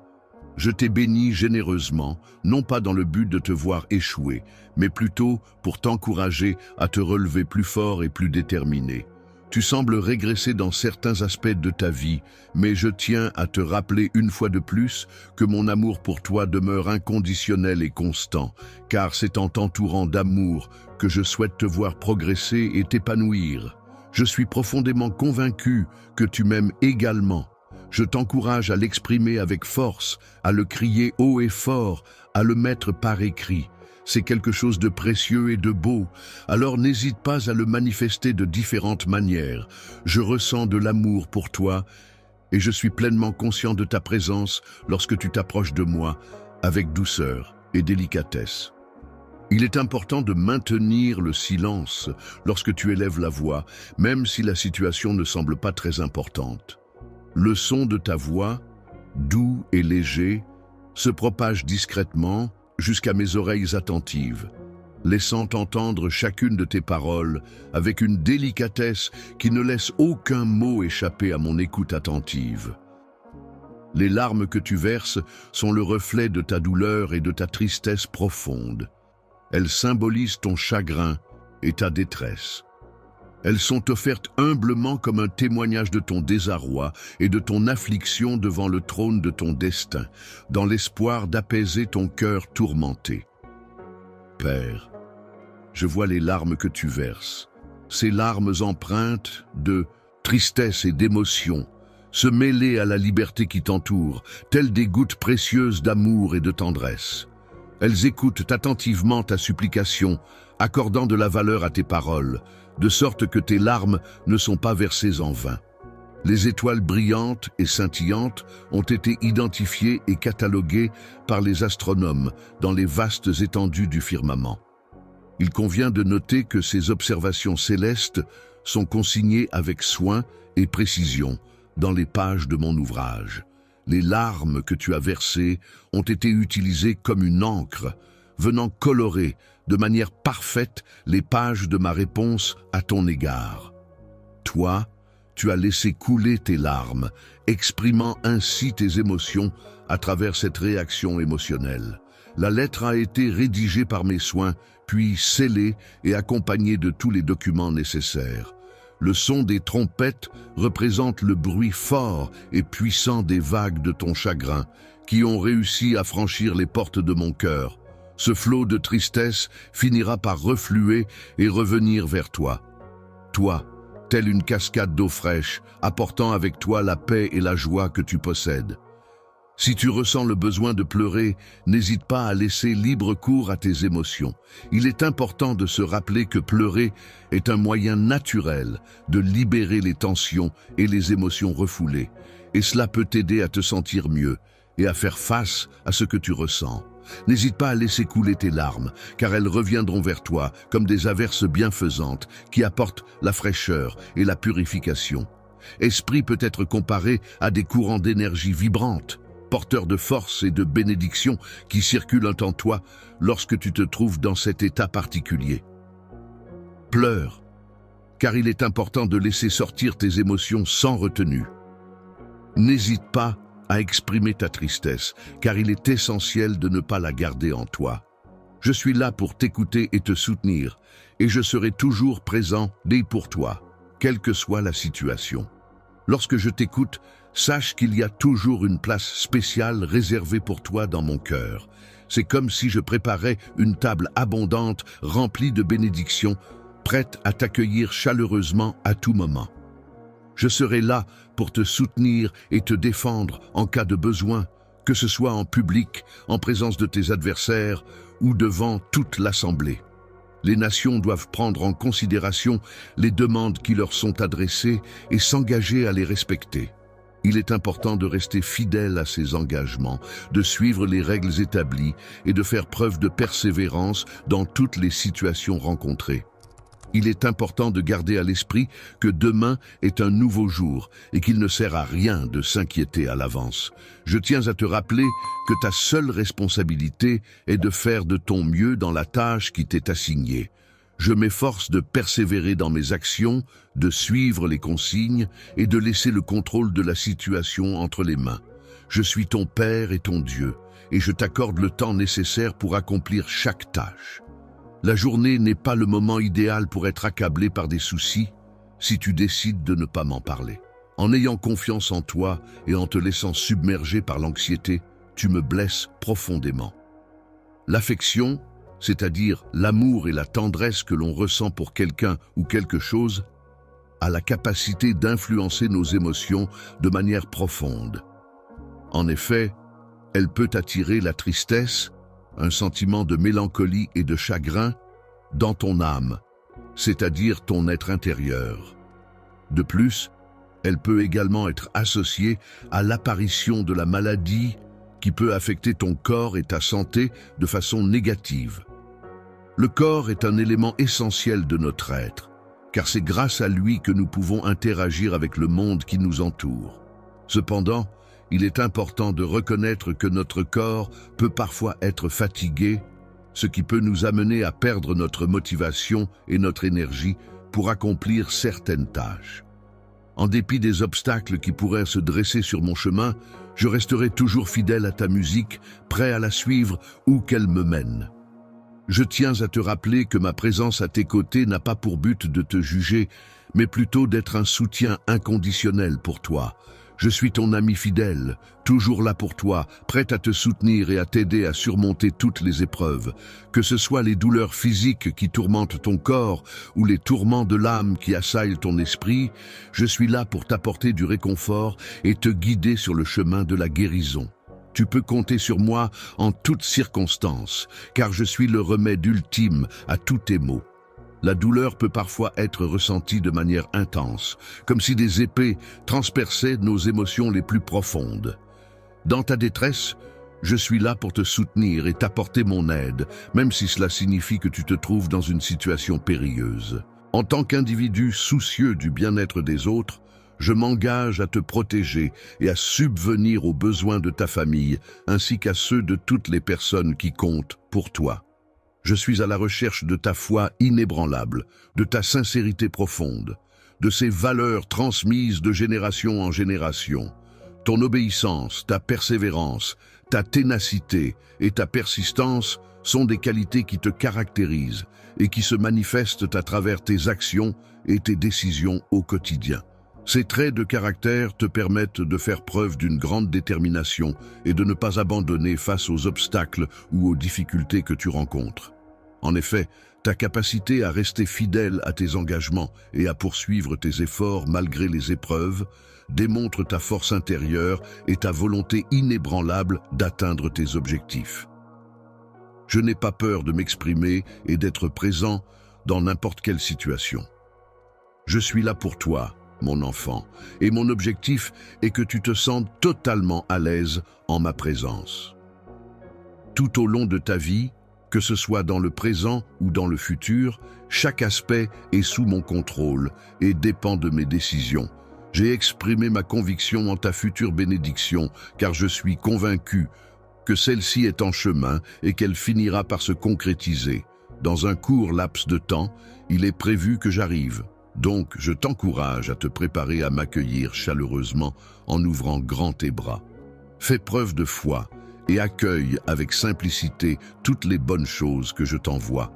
Speaker 1: Je t'ai béni généreusement, non pas dans le but de te voir échouer, mais plutôt pour t'encourager à te relever plus fort et plus déterminé. Tu sembles régresser dans certains aspects de ta vie, mais je tiens à te rappeler une fois de plus que mon amour pour toi demeure inconditionnel et constant, car c'est en t'entourant d'amour que je souhaite te voir progresser et t'épanouir. Je suis profondément convaincu que tu m'aimes également. Je t'encourage à l'exprimer avec force, à le crier haut et fort, à le mettre par écrit. C'est quelque chose de précieux et de beau, alors n'hésite pas à le manifester de différentes manières. Je ressens de l'amour pour toi et je suis pleinement conscient de ta présence lorsque tu t'approches de moi avec douceur et délicatesse. Il est important de maintenir le silence lorsque tu élèves la voix, même si la situation ne semble pas très importante. Le son de ta voix, doux et léger, se propage discrètement jusqu'à mes oreilles attentives. laissant entendre chacune de tes paroles avec une délicatesse qui ne laisse aucun mot échapper à mon écoute attentive. Les larmes que tu verses sont le reflet de ta douleur et de ta tristesse profonde. Elles symbolisent ton chagrin et ta détresse. Elles sont offertes humblement comme un témoignage de ton désarroi et de ton affliction devant le trône de ton destin, dans l'espoir d'apaiser ton cœur tourmenté. Père, je vois les larmes que tu verses, ces larmes empreintes de tristesse et d'émotion, se mêler à la liberté qui t'entoure, telles des gouttes précieuses d'amour et de tendresse. Elles écoutent attentivement ta supplication, accordant de la valeur à tes paroles, de sorte que tes larmes ne sont pas versées en vain. Les étoiles brillantes et scintillantes ont été identifiées et cataloguées par les astronomes dans les vastes étendues du firmament. Il convient de noter que ces observations célestes sont consignées avec soin et précision dans les pages de mon ouvrage. Les larmes que tu as versées ont été utilisées comme une encre, venant colorer de manière parfaite les pages de ma réponse à ton égard. Toi, tu as laissé couler tes larmes, exprimant ainsi tes émotions à travers cette réaction émotionnelle. La lettre a été rédigée par mes soins, puis scellée et accompagnée de tous les documents nécessaires. Le son des trompettes représente le bruit fort et puissant des vagues de ton chagrin, qui ont réussi à franchir les portes de mon cœur. Ce flot de tristesse finira par refluer et revenir vers toi. Toi, telle une cascade d'eau fraîche, apportant avec toi la paix et la joie que tu possèdes. Si tu ressens le besoin de pleurer, n'hésite pas à laisser libre cours à tes émotions. Il est important de se rappeler que pleurer est un moyen naturel de libérer les tensions et les émotions refoulées, et cela peut t'aider à te sentir mieux et à faire face à ce que tu ressens. N'hésite pas à laisser couler tes larmes, car elles reviendront vers toi comme des averses bienfaisantes qui apportent la fraîcheur et la purification. Esprit peut être comparé à des courants d'énergie vibrantes, porteurs de force et de bénédiction qui circulent en toi lorsque tu te trouves dans cet état particulier. Pleure, car il est important de laisser sortir tes émotions sans retenue. N'hésite pas à exprimer ta tristesse, car il est essentiel de ne pas la garder en toi. Je suis là pour t'écouter et te soutenir, et je serai toujours présent dès pour toi, quelle que soit la situation. Lorsque je t'écoute, sache qu'il y a toujours une place spéciale réservée pour toi dans mon cœur. C'est comme si je préparais une table abondante, remplie de bénédictions, prête à t'accueillir chaleureusement à tout moment. Je serai là pour te soutenir et te défendre en cas de besoin, que ce soit en public, en présence de tes adversaires ou devant toute l'assemblée. Les nations doivent prendre en considération les demandes qui leur sont adressées et s'engager à les respecter. Il est important de rester fidèle à ces engagements, de suivre les règles établies et de faire preuve de persévérance dans toutes les situations rencontrées. Il est important de garder à l'esprit que demain est un nouveau jour et qu'il ne sert à rien de s'inquiéter à l'avance. Je tiens à te rappeler que ta seule responsabilité est de faire de ton mieux dans la tâche qui t'est assignée. Je m'efforce de persévérer dans mes actions, de suivre les consignes et de laisser le contrôle de la situation entre les mains. Je suis ton Père et ton Dieu, et je t'accorde le temps nécessaire pour accomplir chaque tâche. La journée n'est pas le moment idéal pour être accablé par des soucis si tu décides de ne pas m'en parler. En ayant confiance en toi et en te laissant submerger par l'anxiété, tu me blesses profondément. L'affection, c'est-à-dire l'amour et la tendresse que l'on ressent pour quelqu'un ou quelque chose, a la capacité d'influencer nos émotions de manière profonde. En effet, elle peut attirer la tristesse, un sentiment de mélancolie et de chagrin dans ton âme, c'est-à-dire ton être intérieur. De plus, elle peut également être associée à l'apparition de la maladie qui peut affecter ton corps et ta santé de façon négative. Le corps est un élément essentiel de notre être, car c'est grâce à lui que nous pouvons interagir avec le monde qui nous entoure. Cependant, il est important de reconnaître que notre corps peut parfois être fatigué, ce qui peut nous amener à perdre notre motivation et notre énergie pour accomplir certaines tâches. En dépit des obstacles qui pourraient se dresser sur mon chemin, je resterai toujours fidèle à ta musique, prêt à la suivre où qu'elle me mène. Je tiens à te rappeler que ma présence à tes côtés n'a pas pour but de te juger, mais plutôt d'être un soutien inconditionnel pour toi. Je suis ton ami fidèle, toujours là pour toi, prêt à te soutenir et à t'aider à surmonter toutes les épreuves. Que ce soit les douleurs physiques qui tourmentent ton corps ou les tourments de l'âme qui assaillent ton esprit, je suis là pour t'apporter du réconfort et te guider sur le chemin de la guérison. Tu peux compter sur moi en toutes circonstances, car je suis le remède ultime à tous tes maux. La douleur peut parfois être ressentie de manière intense, comme si des épées transperçaient nos émotions les plus profondes. Dans ta détresse, je suis là pour te soutenir et t'apporter mon aide, même si cela signifie que tu te trouves dans une situation périlleuse. En tant qu'individu soucieux du bien-être des autres, je m'engage à te protéger et à subvenir aux besoins de ta famille, ainsi qu'à ceux de toutes les personnes qui comptent pour toi. Je suis à la recherche de ta foi inébranlable, de ta sincérité profonde, de ces valeurs transmises de génération en génération. Ton obéissance, ta persévérance, ta ténacité et ta persistance sont des qualités qui te caractérisent et qui se manifestent à travers tes actions et tes décisions au quotidien. Ces traits de caractère te permettent de faire preuve d'une grande détermination et de ne pas abandonner face aux obstacles ou aux difficultés que tu rencontres. En effet, ta capacité à rester fidèle à tes engagements et à poursuivre tes efforts malgré les épreuves démontre ta force intérieure et ta volonté inébranlable d'atteindre tes objectifs. Je n'ai pas peur de m'exprimer et d'être présent dans n'importe quelle situation. Je suis là pour toi, mon enfant, et mon objectif est que tu te sentes totalement à l'aise en ma présence. Tout au long de ta vie, que ce soit dans le présent ou dans le futur, chaque aspect est sous mon contrôle et dépend de mes décisions. J'ai exprimé ma conviction en ta future bénédiction, car je suis convaincu que celle-ci est en chemin et qu'elle finira par se concrétiser. Dans un court laps de temps, il est prévu que j'arrive. Donc, je t'encourage à te préparer à m'accueillir chaleureusement en ouvrant grand tes bras. Fais preuve de foi et accueille avec simplicité toutes les bonnes choses que je t'envoie.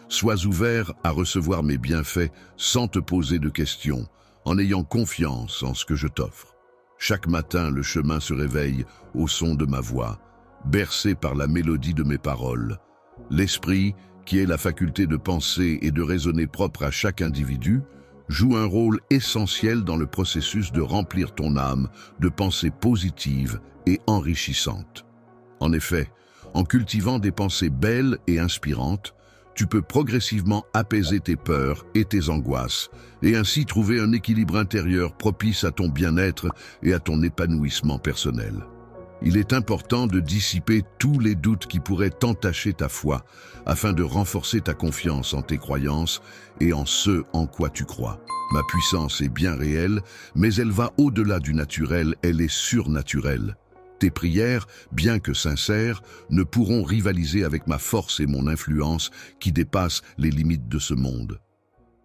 Speaker 1: Sois ouvert à recevoir mes bienfaits sans te poser de questions, en ayant confiance en ce que je t'offre. Chaque matin, le chemin se réveille au son de ma voix, bercé par la mélodie de mes paroles. L'esprit, qui est la faculté de penser et de raisonner propre à chaque individu, joue un rôle essentiel dans le processus de remplir ton âme de pensées positives et enrichissantes. En effet, en cultivant des pensées belles et inspirantes, tu peux progressivement apaiser tes peurs et tes angoisses, et ainsi trouver un équilibre intérieur propice à ton bien-être et à ton épanouissement personnel. Il est important de dissiper tous les doutes qui pourraient entacher ta foi, afin de renforcer ta confiance en tes croyances et en ce en quoi tu crois. Ma puissance est bien réelle, mais elle va au-delà du naturel, elle est surnaturelle. Tes prières, bien que sincères, ne pourront rivaliser avec ma force et mon influence qui dépassent les limites de ce monde.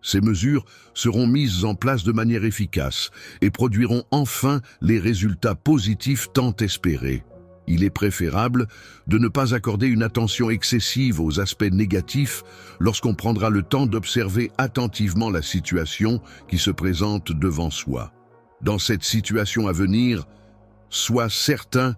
Speaker 1: Ces mesures seront mises en place de manière efficace et produiront enfin les résultats positifs tant espérés. Il est préférable de ne pas accorder une attention excessive aux aspects négatifs lorsqu'on prendra le temps d'observer attentivement la situation qui se présente devant soi. Dans cette situation à venir, sois certain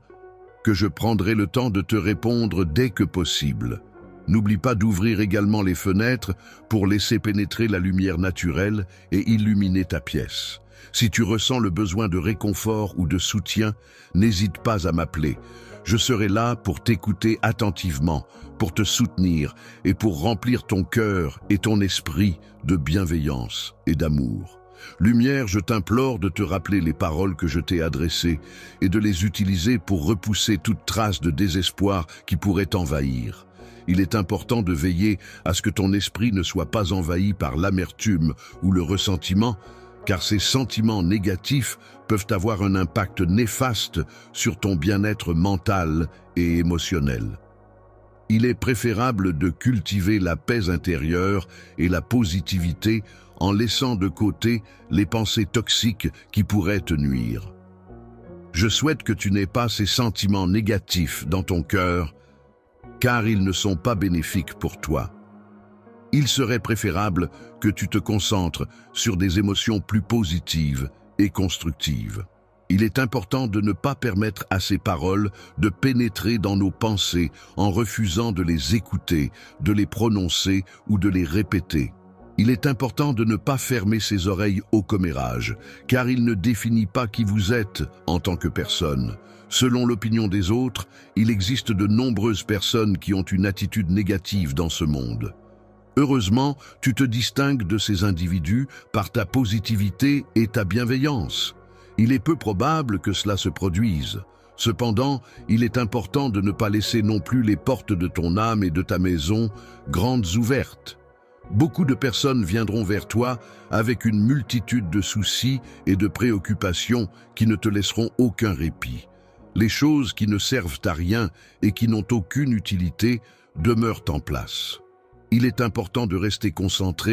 Speaker 1: que je prendrai le temps de te répondre dès que possible. N'oublie pas d'ouvrir également les fenêtres pour laisser pénétrer la lumière naturelle et illuminer ta pièce. Si tu ressens le besoin de réconfort ou de soutien, n'hésite pas à m'appeler. Je serai là pour t'écouter attentivement, pour te soutenir et pour remplir ton cœur et ton esprit de bienveillance et d'amour. Lumière, je t'implore de te rappeler les paroles que je t'ai adressées et de les utiliser pour repousser toute trace de désespoir qui pourrait t'envahir. Il est important de veiller à ce que ton esprit ne soit pas envahi par l'amertume ou le ressentiment, car ces sentiments négatifs peuvent avoir un impact néfaste sur ton bien-être mental et émotionnel. il est préférable de cultiver la paix intérieure et la positivité en laissant de côté les pensées toxiques qui pourraient te nuire. Je souhaite que tu n'aies pas ces sentiments négatifs dans ton cœur, car ils ne sont pas bénéfiques pour toi. Il serait préférable que tu te concentres sur des émotions plus positives et constructives. Il est important de ne pas permettre à ces paroles de pénétrer dans nos pensées en refusant de les écouter, de les prononcer ou de les répéter. Il est important de ne pas fermer ses oreilles au commérage, car il ne définit pas qui vous êtes en tant que personne. Selon l'opinion des autres, il existe de nombreuses personnes qui ont une attitude négative dans ce monde. Heureusement, tu te distingues de ces individus par ta positivité et ta bienveillance. Il est peu probable que cela se produise. Cependant, il est important de ne pas laisser non plus les portes de ton âme et de ta maison grandes ouvertes. Beaucoup de personnes viendront vers toi avec une multitude de soucis et de préoccupations qui ne te laisseront aucun répit. Les choses qui ne servent à rien et qui n'ont aucune utilité demeurent en place. Il est important de rester concentré